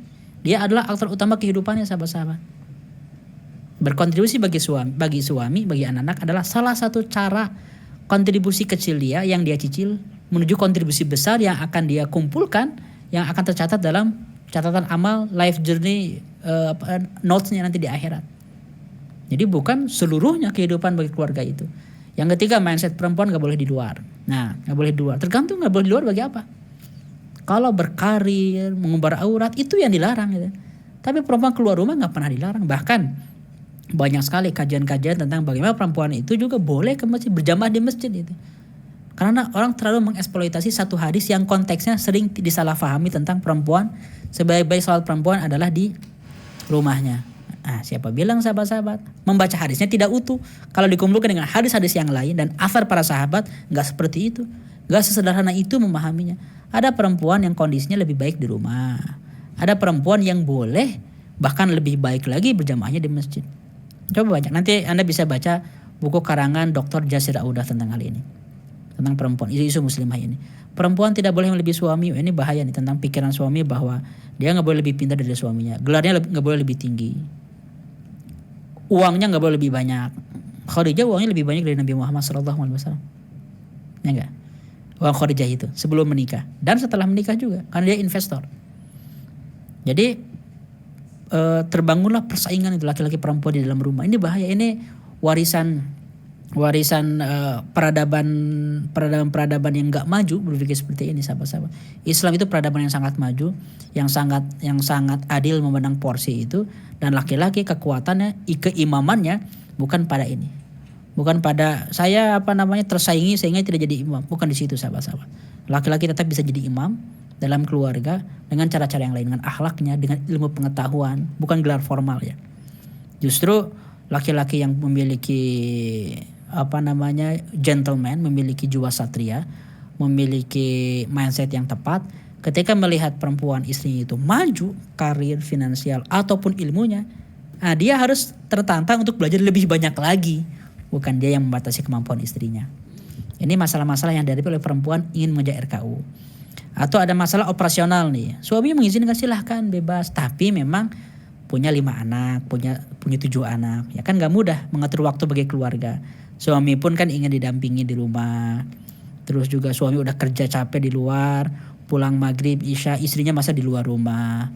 Dia adalah aktor utama kehidupannya sahabat-sahabat. Berkontribusi bagi suami, bagi anak-anak adalah salah satu cara kontribusi kecil dia yang dia cicil menuju kontribusi besar yang akan dia kumpulkan, yang akan tercatat dalam catatan amal life journey notes-nya nanti di akhirat. Jadi bukan seluruhnya kehidupan bagi keluarga itu. Yang ketiga, mindset perempuan gak boleh di luar. Nah, gak boleh di luar. Tergantung gak boleh di luar bagi apa. Kalau berkarir, mengumbar aurat, itu yang dilarang gitu. Tapi perempuan keluar rumah gak pernah dilarang. Bahkan banyak sekali kajian-kajian tentang bagaimana perempuan itu juga boleh ke masjid, berjamaah di masjid itu. Karena orang terlalu mengeksploitasi satu hadis yang konteksnya sering disalahfahami tentang perempuan. Sebaik-baik salat perempuan adalah di rumahnya. Nah, siapa bilang sahabat-sahabat? Membaca hadisnya tidak utuh. Kalau dikumpulkan dengan hadis-hadis yang lain dan asar para sahabat, gak seperti itu. Gak sesederhana itu memahaminya. Ada perempuan yang kondisinya lebih baik di rumah. Ada perempuan yang boleh, bahkan lebih baik lagi berjamaahnya di masjid. Coba baca. Nanti Anda bisa baca buku karangan Dr. Jasir Audah tentang hal ini. Tentang perempuan, isu muslimah ini. Perempuan tidak boleh melebihi suami. Ini bahaya nih, tentang pikiran suami bahwa dia gak boleh lebih pintar dari suaminya. Gelarnya gak boleh lebih tinggi. Uangnya gak boleh lebih banyak. Khadijah uangnya lebih banyak dari Nabi Muhammad SAW. Ya enggak? Uang Khadijah itu sebelum menikah. Dan setelah menikah juga. Karena dia investor. Jadi terbangunlah persaingan itu laki-laki perempuan di dalam rumah. Ini bahaya. Ini warisan peradaban yang gak maju berpikir seperti ini sahabat-sahabat. Islam itu peradaban yang sangat maju, yang sangat adil memandang porsi itu, dan laki-laki kekuatannya, keimamannya bukan pada ini. Bukan pada saya tersaingi sehingga tidak jadi imam. Bukan di situ sahabat-sahabat. Laki-laki tetap bisa jadi imam dalam keluarga dengan cara-cara yang lain, dengan akhlaknya, dengan ilmu pengetahuan, bukan gelar formal ya. Justru laki-laki yang memiliki gentleman, memiliki jiwa satria, memiliki mindset yang tepat, ketika melihat perempuan istrinya itu maju karir, finansial ataupun ilmunya, dia harus tertantang untuk belajar lebih banyak lagi, bukan dia yang membatasi kemampuan istrinya. Ini masalah-masalah yang dihadapi oleh perempuan ingin mengejar RKU. Atau ada masalah operasional nih, suami mengizinkan silahkan bebas, tapi memang punya 5 anak, punya 7 anak, ya kan gak mudah mengatur waktu bagi keluarga. Suami pun kan ingin didampingi di rumah. Terus juga suami udah kerja capek di luar, pulang maghrib, isya, istrinya masa di luar rumah.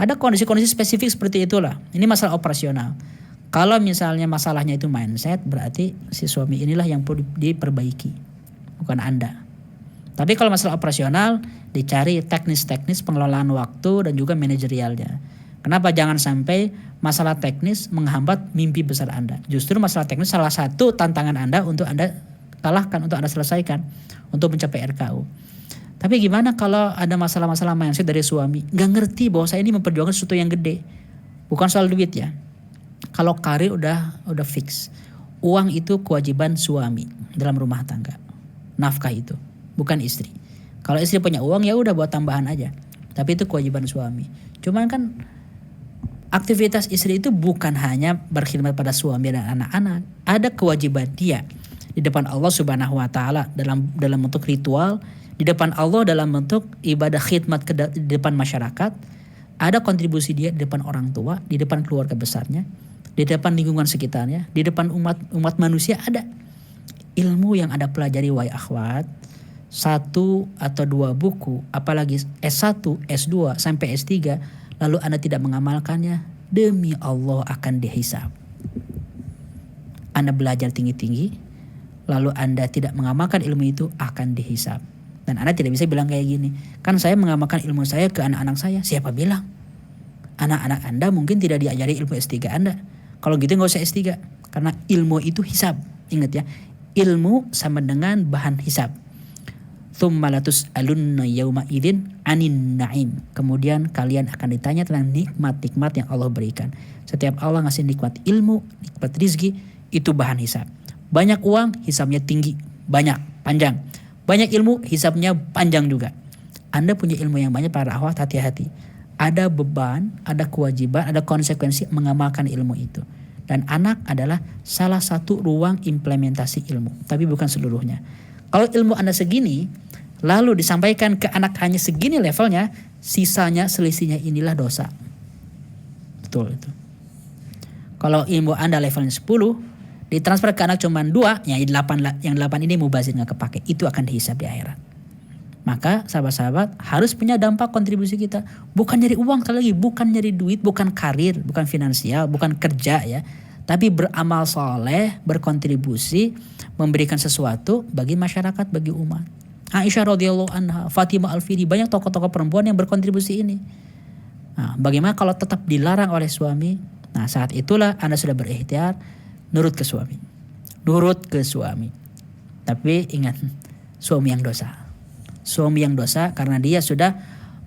Ada kondisi-kondisi spesifik seperti itulah. Ini masalah operasional. Kalau misalnya masalahnya itu mindset, berarti si suami inilah yang perlu diperbaiki, bukan Anda. Tapi kalau masalah operasional, dicari teknis-teknis pengelolaan waktu dan juga manajerialnya. Kenapa jangan sampai masalah teknis menghambat mimpi besar Anda? Justru masalah teknis salah satu tantangan Anda untuk Anda kalahkan, untuk Anda selesaikan, untuk mencapai RKU. Tapi gimana kalau ada masalah-masalah mindset dari suami? Gak ngerti bahwa saya ini memperjuangkan sesuatu yang gede. Bukan soal duit ya. Kalau karir udah fix. Uang itu kewajiban suami dalam rumah tangga. Nafkah itu, bukan istri. Kalau istri punya uang ya udah buat tambahan aja. Tapi itu kewajiban suami. Cuman kan aktivitas istri itu bukan hanya berkhidmat pada suami dan anak-anak. Ada kewajiban dia di depan Allah Subhanahu wa taala dalam bentuk ritual, di depan Allah dalam bentuk ibadah khidmat di depan masyarakat. Ada kontribusi dia di depan orang tua, di depan keluarga besarnya, di depan lingkungan sekitarnya, di depan umat manusia ada. Ilmu yang Anda pelajari wahai akhwat, 1 atau 2 buku, apalagi S1, S2 sampai S3, lalu Anda tidak mengamalkannya, demi Allah akan dihisab. Anda belajar tinggi-tinggi, lalu Anda tidak mengamalkan ilmu itu, akan dihisab. Dan Anda tidak bisa bilang kayak gini, kan saya mengamalkan ilmu saya ke anak-anak saya. Siapa bilang? Anak-anak Anda mungkin tidak diajari ilmu S3 Anda. Kalau gitu gak usah S3. Karena ilmu itu hisab. Ingat ya, ilmu sama dengan bahan hisab. Tsumma latus'alunna yauma idzin 'anin na'im. Kemudian kalian akan ditanya tentang nikmat-nikmat yang Allah berikan. Setiap Allah ngasih nikmat ilmu, nikmat rizki, itu bahan hisab. Banyak uang, hisabnya tinggi. Banyak, panjang. Banyak ilmu, hisabnya panjang juga. Anda punya ilmu yang banyak, para akhwat, hati-hati. Ada beban, ada kewajiban, ada konsekuensi mengamalkan ilmu itu. Dan anak adalah salah satu ruang implementasi ilmu, tapi bukan seluruhnya. Kalau ilmu Anda segini, lalu disampaikan ke anak hanya segini levelnya, sisanya selisihnya inilah dosa. Betul itu. Kalau ilmu Anda levelnya 10, ditransfer ke anak cuma 2, yang 8 ini mubazir gak kepake. Itu akan dihisab di akhirat. Maka sahabat-sahabat harus punya dampak kontribusi kita. Bukan nyari uang sekali lagi, bukan nyari duit, bukan karir, bukan finansial, bukan kerja ya. Tapi beramal soleh, berkontribusi, memberikan sesuatu bagi masyarakat, bagi umat. Aisyah radhiyallahu anha, Fatimah Al-Firi, banyak tokoh-tokoh perempuan yang berkontribusi ini. Nah, bagaimana kalau tetap dilarang oleh suami? Nah, saat itulah Anda sudah berikhtiar nurut ke suami. Nurut ke suami. Tapi ingat, suami yang dosa. Suami yang dosa karena dia sudah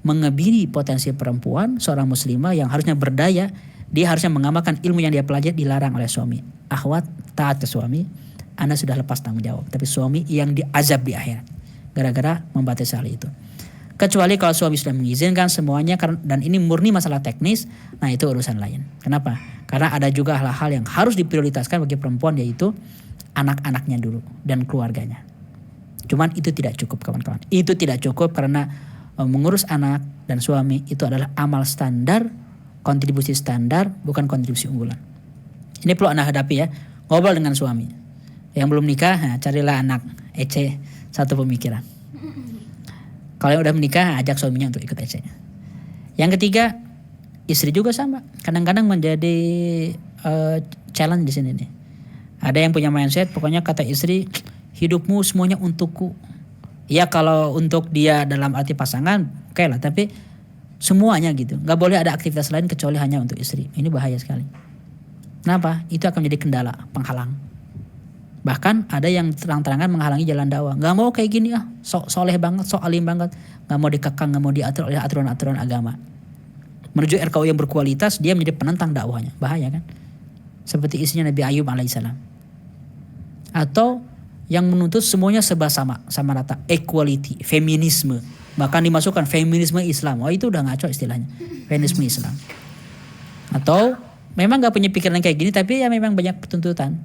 mengebiri potensi perempuan, seorang muslimah yang harusnya berdaya. Dia harusnya mengamalkan ilmu yang dia pelajari, dilarang oleh suami. Akhwat, taat ke suami, Anda sudah lepas tanggung jawab. Tapi suami yang diazab di akhirat gara-gara membatasi hal itu. Kecuali kalau suami sudah mengizinkan semuanya, dan ini murni masalah teknis, nah itu urusan lain. Kenapa? Karena ada juga hal-hal yang harus diprioritaskan bagi perempuan, yaitu anak-anaknya dulu dan keluarganya. Cuman itu tidak cukup, kawan-kawan. Itu tidak cukup karena mengurus anak dan suami itu adalah amal standar, kontribusi standar, bukan kontribusi unggulan. Ini perlu Anda hadapi ya. Ngobrol dengan suami. Yang belum nikah, nah, carilah anak. EC, satu pemikiran. Kalau yang udah menikah, ajak suaminya untuk ikut EC. Yang ketiga, istri juga sama. Kadang-kadang menjadi challenge di sini nih. Ada yang punya mindset, pokoknya kata istri, hidupmu semuanya untukku. Ya kalau untuk dia dalam arti pasangan, oke lah. Tapi semuanya gitu. Gak boleh ada aktivitas lain kecuali hanya untuk istri. Ini bahaya sekali. Kenapa? Itu akan menjadi kendala, penghalang. Bahkan ada yang terang-terangan menghalangi jalan dakwah. Gak mau kayak gini sok soleh banget, sok alim banget. Gak mau dikekang, gak mau diatur oleh aturan-aturan agama. Menuju RKU yang berkualitas, dia menjadi penentang dakwahnya. Bahaya kan? Seperti isinya Nabi Ayub alaihissalam. Atau yang menuntut semuanya serba sama rata. Equality, feminisme. Bahkan dimasukkan feminisme Islam. Oh itu udah ngaco istilahnya. Feminisme Islam. Atau memang gak punya pikiran kayak gini, tapi ya memang banyak tuntutan.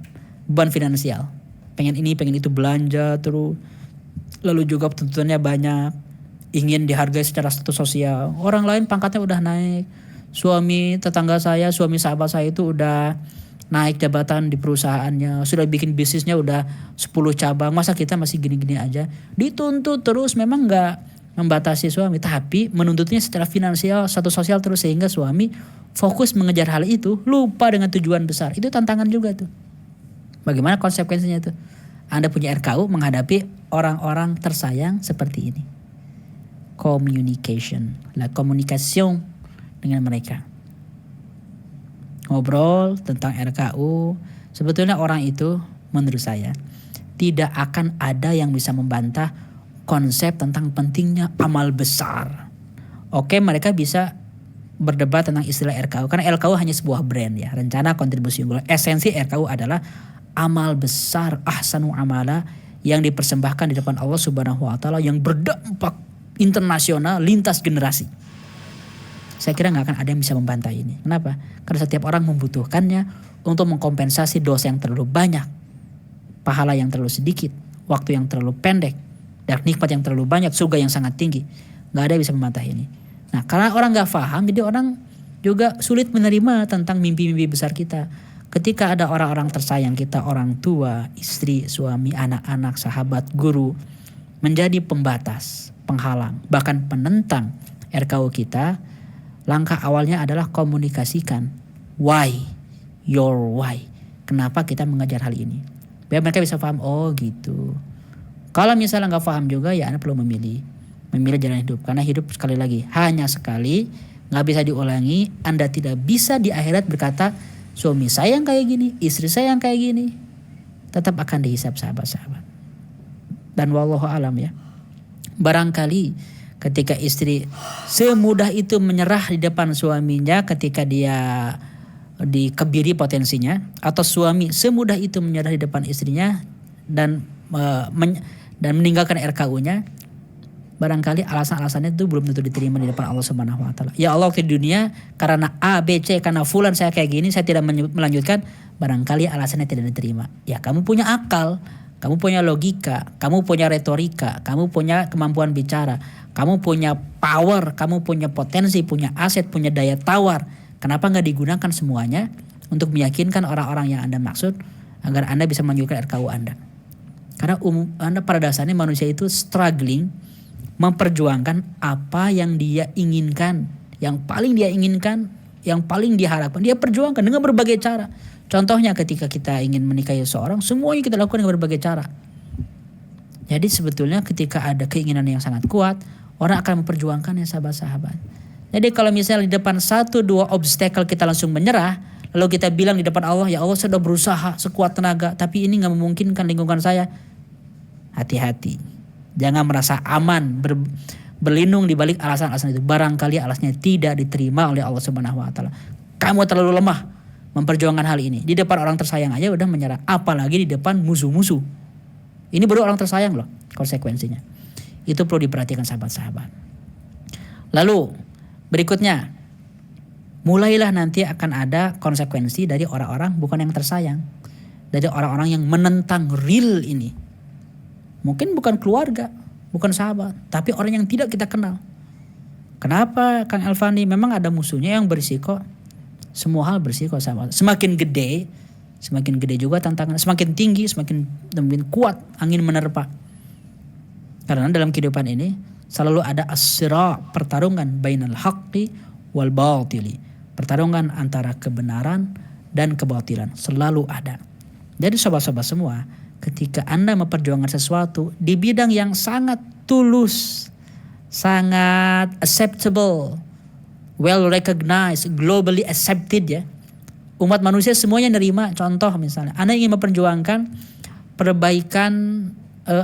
Beban finansial. Pengen ini, pengen itu, belanja terus. Lalu juga tuntutannya banyak. Ingin dihargai secara status sosial. Orang lain pangkatnya udah naik. Suami tetangga saya, suami sahabat saya itu udah naik jabatan di perusahaannya. Sudah bikin bisnisnya udah 10 cabang. Masa kita masih gini-gini aja? Dituntut terus, memang gak membatasi suami. Tapi menuntutnya secara finansial, status sosial terus. Sehingga suami fokus mengejar hal itu. Lupa dengan tujuan besar. Itu tantangan juga tuh. Bagaimana konsekuensinya itu? Anda punya RKU menghadapi orang-orang tersayang seperti ini. Communication. La komunikasi dengan mereka. Ngobrol tentang RKU. Sebetulnya orang itu menurut saya tidak akan ada yang bisa membantah konsep tentang pentingnya amal besar. Oke, mereka bisa berdebat tentang istilah RKU, karena RKU hanya sebuah brand ya, rencana kontribusi unggul. Esensi RKU adalah amal besar, ahsanu amala, yang dipersembahkan di depan Allah Subhanahu wa taala, yang berdampak internasional lintas generasi. Saya kira nggak akan ada yang bisa membantah ini. Kenapa? Karena setiap orang membutuhkannya untuk mengkompensasi dosa yang terlalu banyak, pahala yang terlalu sedikit, waktu yang terlalu pendek, dan nikmat yang terlalu banyak, surga yang sangat tinggi. Nggak ada yang bisa membantah ini. Nah, karena orang nggak paham, jadi orang juga sulit menerima tentang mimpi-mimpi besar kita. Ketika ada orang-orang tersayang kita, orang tua, istri, suami, anak-anak, sahabat, guru, menjadi pembatas, penghalang, bahkan penentang RKU kita, langkah awalnya adalah komunikasikan. Why? Your why. Kenapa kita mengejar hal ini? Biar mereka bisa paham, oh gitu. Kalau misalnya nggak paham juga, ya Anda perlu memilih jalan hidup. Karena hidup sekali lagi hanya sekali, nggak bisa diulangi. Anda tidak bisa di akhirat berkata, suami saya yang kayak gini, istri saya yang kayak gini. Tetap akan dihisab sahabat-sahabat. Dan wallahu alam ya, barangkali ketika istri semudah itu menyerah di depan suaminya ketika dia dikebiri potensinya, atau suami semudah itu menyerah di depan istrinya dan meninggalkan RKU-nya, barangkali alasan-alasannya itu belum tentu diterima di depan Allah Subhanahu wa taala. Ya Allah, di dunia karena A, B, C, karena fulan saya kayak gini, saya tidak melanjutkan. Barangkali alasannya tidak diterima. Ya kamu punya akal, kamu punya logika, kamu punya retorika, kamu punya kemampuan bicara, kamu punya power, kamu punya potensi, punya aset, punya daya tawar. Kenapa nggak digunakan semuanya untuk meyakinkan orang-orang yang Anda maksud agar Anda bisa melanjutkan RKU Anda? Karena Anda pada dasarnya manusia itu struggling memperjuangkan apa yang dia inginkan, yang paling dia inginkan, yang paling dia harapkan. Dia perjuangkan dengan berbagai cara. Contohnya ketika kita ingin menikahi seseorang, semuanya kita lakukan dengan berbagai cara. Jadi sebetulnya ketika ada keinginan yang sangat kuat, orang akan memperjuangkannya sahabat-sahabat. Jadi kalau misalnya di depan 1-2 obstacle kita langsung menyerah, lalu kita bilang di depan Allah, ya Allah saya sudah berusaha sekuat tenaga, tapi ini gak memungkinkan lingkungan saya. Hati-hati. Jangan merasa aman berlindung di balik alasan-alasan itu. Barangkali alasannya tidak diterima oleh Allah Subhanahu wa taala. Kamu terlalu lemah memperjuangkan hal ini. Di depan orang tersayang aja udah menyerah, apalagi di depan musuh-musuh. Ini baru orang tersayang loh konsekuensinya. Itu perlu diperhatikan sahabat-sahabat. Lalu berikutnya, mulailah nanti akan ada konsekuensi dari orang-orang bukan yang tersayang, dari orang-orang yang menentang real ini. Mungkin bukan keluarga, bukan sahabat, tapi orang yang tidak kita kenal. Kenapa Kang Elvani? Memang ada musuhnya yang berisiko. Semua hal berisiko sahabat. Semakin gede juga tantangan. Semakin tinggi, semakin kuat angin menerpa. Karena dalam kehidupan ini selalu ada as-sira', pertarungan bainal haqqi wal batili. Pertarungan antara kebenaran dan kebatilan selalu ada. Jadi sobat-sobat semua, ketika Anda memperjuangkan sesuatu di bidang yang sangat tulus, sangat acceptable, well recognized, globally accepted ya, umat manusia semuanya nerima. Contoh misalnya, Anda ingin memperjuangkan perbaikan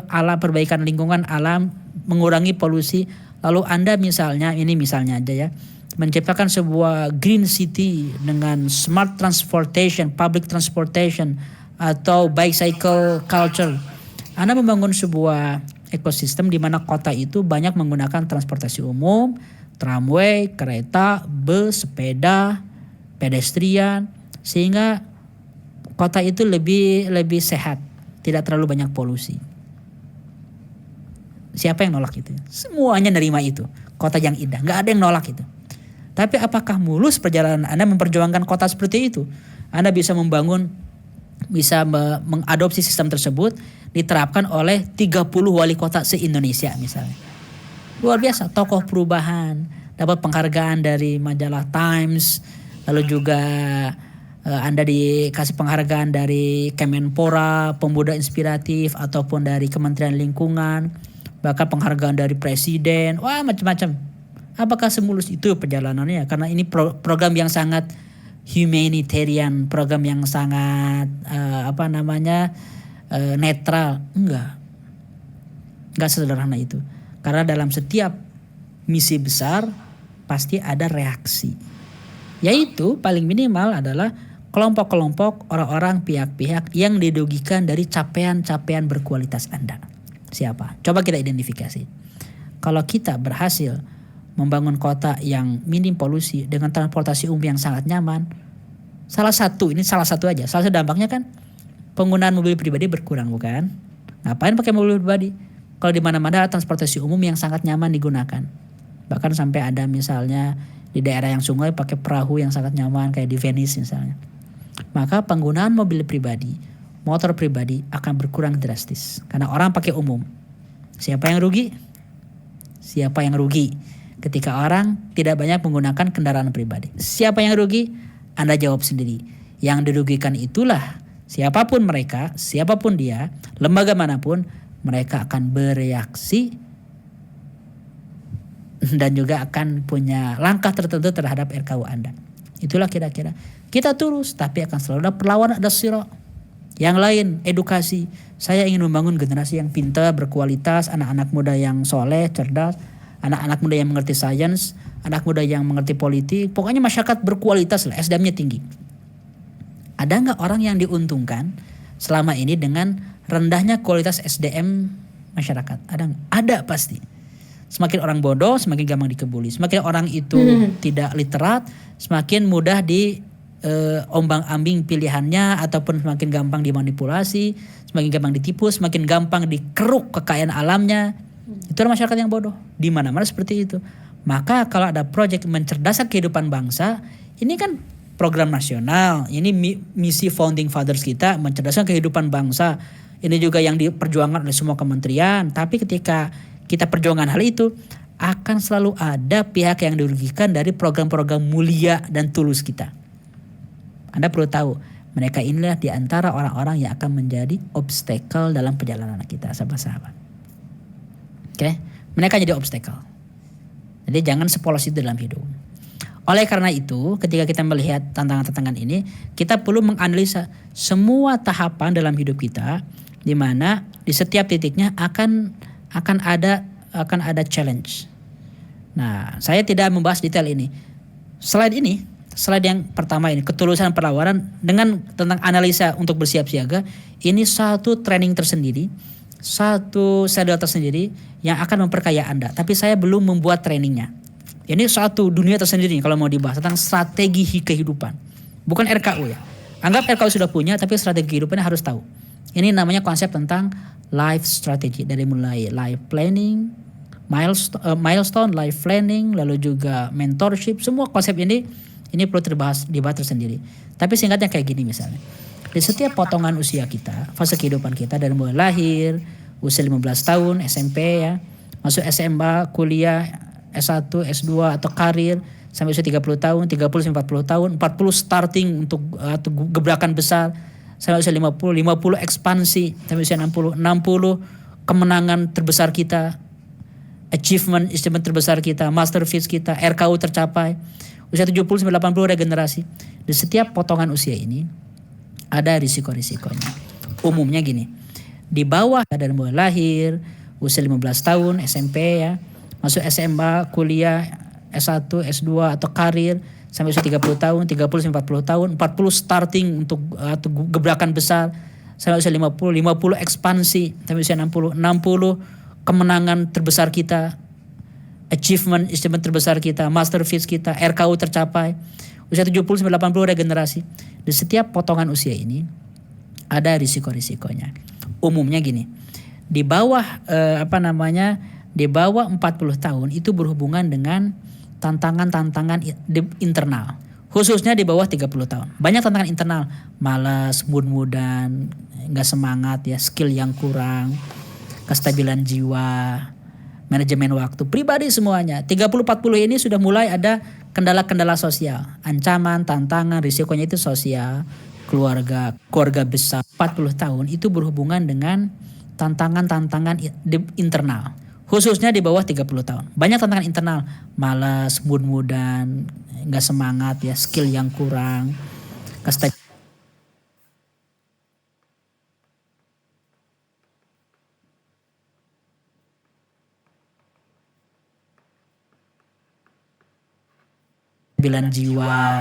alam, perbaikan lingkungan alam, mengurangi polusi, lalu Anda misalnya, ini misalnya aja ya, menciptakan sebuah green city dengan smart transportation, public transportation, atau bicycle culture. Anda membangun sebuah ekosistem di mana kota itu banyak menggunakan transportasi umum, tramway, kereta, bus, sepeda, pedestrian, sehingga kota itu lebih sehat, tidak terlalu banyak polusi. Siapa yang nolak itu? Semuanya nerima itu. Kota yang indah, nggak ada yang nolak itu. Tapi apakah mulus perjalanan Anda memperjuangkan kota seperti itu? Anda bisa mengadopsi sistem tersebut, diterapkan oleh 30 wali kota se-Indonesia misalnya. Luar biasa, tokoh perubahan, dapat penghargaan dari majalah Times, lalu juga Anda dikasih penghargaan dari Kemenpora, Pemuda Inspiratif, ataupun dari Kementerian Lingkungan, bahkan penghargaan dari Presiden, wah macam-macam. Apakah semulus itu perjalanannya? Karena ini program yang sangat humanitarian, program yang sangat netral. Enggak sederhana itu. Karena dalam setiap misi besar pasti ada reaksi. Yaitu paling minimal adalah kelompok-kelompok orang-orang pihak-pihak yang dirugikan dari capaian-capaian berkualitas Anda. Siapa? Coba kita identifikasi. Kalau kita berhasil membangun kota yang minim polusi dengan transportasi umum yang sangat nyaman, salah satu aja, salah satu dampaknya kan penggunaan mobil pribadi berkurang, bukan? Ngapain pakai mobil pribadi? Kalau di mana-mana ada transportasi umum yang sangat nyaman digunakan. Bahkan sampai ada misalnya di daerah yang sungai pakai perahu yang sangat nyaman kayak di Venice misalnya. Maka penggunaan mobil pribadi, motor pribadi akan berkurang drastis karena orang pakai umum. Siapa yang rugi? Siapa yang rugi? Ketika orang tidak banyak menggunakan kendaraan pribadi. Siapa yang rugi? Anda jawab sendiri. Yang dirugikan itulah siapapun mereka, siapapun dia, lembaga manapun, mereka akan bereaksi dan juga akan punya langkah tertentu terhadap RKU Anda. Itulah kira-kira. Kita terus, tapi akan selalu ada perlawanan, ada siro. Yang lain, edukasi. Saya ingin membangun generasi yang pintar, berkualitas, anak-anak muda yang soleh, cerdas, anak-anak muda yang mengerti sains, anak muda yang mengerti politik. Pokoknya masyarakat berkualitas lah, SDM-nya tinggi. Ada nggak orang yang diuntungkan selama ini dengan rendahnya kualitas SDM masyarakat? Ada nggak? Ada pasti. Semakin orang bodoh, semakin gampang dikebuli. Semakin orang itu tidak literat, semakin mudah ombang-ambing pilihannya ataupun semakin gampang dimanipulasi, semakin gampang ditipu, semakin gampang dikeruk kekayaan alamnya. Itulah masyarakat yang bodoh. Di mana-mana seperti itu. Maka kalau ada proyek mencerdaskan kehidupan bangsa, ini kan program nasional. Ini misi founding fathers kita, mencerdaskan kehidupan bangsa. Ini juga yang diperjuangkan oleh semua kementerian. Tapi ketika kita perjuangkan hal itu, akan selalu ada pihak yang dirugikan dari program-program mulia dan tulus kita. Anda perlu tahu, mereka inilah di antara orang-orang yang akan menjadi obstacle dalam perjalanan kita, sahabat-sahabat. Oke? Mereka jadi obstacle. Jadi jangan sepolos itu dalam hidup. Oleh karena itu, ketika kita melihat tantangan-tantangan ini, kita perlu menganalisa semua tahapan dalam hidup kita, di mana di setiap titiknya akan ada challenge. Nah, saya tidak membahas detail ini. Slide yang pertama ini, ketulusan perlawanan dengan tentang analisa untuk bersiap siaga, ini satu training tersendiri, satu serial tersendiri yang akan memperkaya Anda. Tapi saya belum membuat trainingnya. Ini satu dunia tersendiri kalau mau dibahas tentang strategi kehidupan. Bukan RKU ya. Anggap RKU sudah punya, tapi strategi kehidupannya harus tahu. Ini namanya konsep tentang life strategy, dari mulai life planning, milestone, life planning, lalu juga mentorship. Semua konsep ini perlu dibahas tersendiri. Tapi singkatnya kayak gini misalnya. Di setiap potongan usia kita, fase kehidupan kita dari mulai lahir, usia 15 tahun, SMP ya, masuk SMA, kuliah, S1, S2 atau karir, sampai usia 30 tahun, 30 40 tahun, 40 starting untuk gebrakan besar, sampai usia 50 ekspansi, sampai usia 60 kemenangan terbesar kita, achievement terbesar kita, masterpiece kita, RKU tercapai. Usia 70 sampai 80 regenerasi. Di setiap potongan usia ini ada risiko-risikonya. Umumnya gini. Di bawah dari mulai lahir, usia 15 tahun, SMP ya, masuk SMA, kuliah, S1, S2 atau karir, sampai usia 30 tahun, 30 sampai 40 tahun, 40 starting untuk gebrakan besar, sampai usia 50 ekspansi, sampai usia 60 kemenangan terbesar kita, achievement terbesar kita, masterpiece kita, RKU tercapai. Usia 70 sampai 80 regenerasi. Di setiap potongan usia ini ada risiko-risikonya. Umumnya gini. Di bawah di bawah 40 tahun itu berhubungan dengan tantangan-tantangan internal. Khususnya di bawah 30 tahun. Banyak tantangan internal, malas, mood-moodan, enggak semangat ya, skill yang kurang, kestabilan jiwa, manajemen waktu, pribadi semuanya. 30-40 ini sudah mulai ada kendala-kendala sosial. Ancaman, tantangan, risikonya itu sosial, keluarga besar. 40 tahun itu berhubungan dengan tantangan-tantangan internal. Khususnya di bawah 30 tahun. Banyak tantangan internal, malas, mood-moodan, enggak semangat ya, skill yang kurang, Bilan jiwa,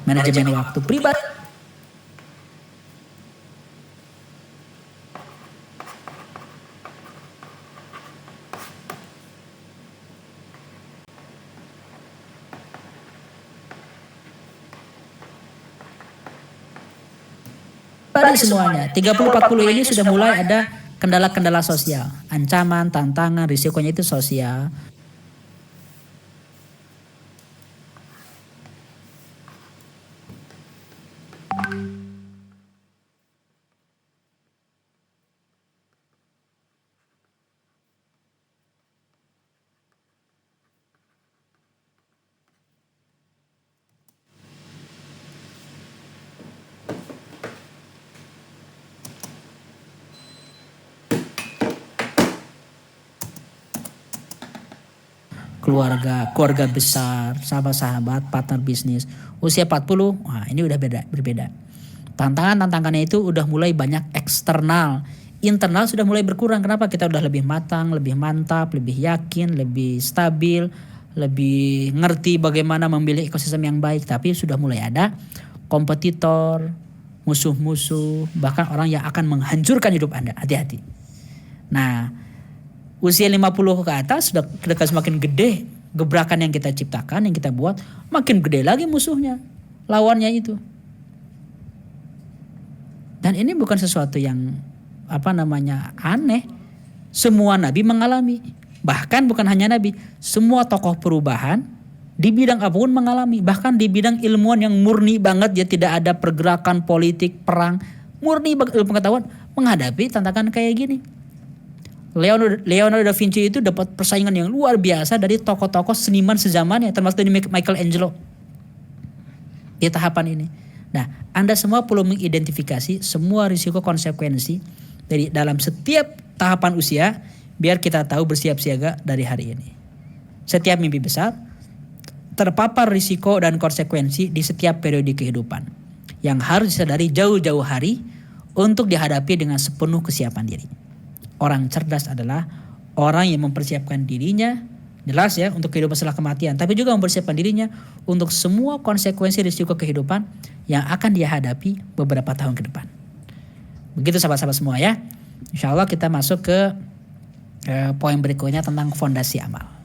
manajemen waktu pribadi. Tadi semuanya 30-40 ini sudah mulai ada kendala-kendala sosial, ancaman, tantangan, risikonya itu sosial. Keluarga besar, sahabat-sahabat, partner bisnis. Usia 40, wah ini udah berbeda. Tantangannya itu udah mulai banyak eksternal. Internal sudah mulai berkurang. Kenapa? Kita udah lebih matang, lebih mantap, lebih yakin, lebih stabil, lebih ngerti bagaimana memilih ekosistem yang baik. Tapi sudah mulai ada kompetitor, musuh-musuh, bahkan orang yang akan menghancurkan hidup Anda. Hati-hati. Nah, usia 50 ke atas sudah semakin gede gebrakan yang kita ciptakan, yang kita buat, makin gede lagi musuhnya, lawannya itu. Dan ini bukan sesuatu yang aneh. Semua nabi mengalami. Bahkan bukan hanya nabi, semua tokoh perubahan di bidang apapun mengalami. Bahkan di bidang ilmuwan yang murni banget, ya tidak ada pergerakan politik, perang, murni ilmu pengetahuan menghadapi tantangan kayak gini. Leonardo da Vinci itu dapat persaingan yang luar biasa dari tokoh-tokoh seniman sezamannya, termasuk dari Michelangelo di tahapan ini. Nah, Anda semua perlu mengidentifikasi semua risiko konsekuensi dari dalam setiap tahapan usia, biar kita tahu bersiap siaga dari hari ini. Setiap mimpi besar terpapar risiko dan konsekuensi di setiap periode kehidupan yang harus disadari jauh-jauh hari untuk dihadapi dengan sepenuh kesiapan diri. Orang cerdas adalah orang yang mempersiapkan dirinya, jelas ya, untuk kehidupan setelah kematian, tapi juga mempersiapkan dirinya untuk semua konsekuensi risiko kehidupan yang akan dia hadapi beberapa tahun ke depan. Begitu sahabat-sahabat semua ya. Insya Allah kita masuk ke poin berikutnya tentang fondasi amal.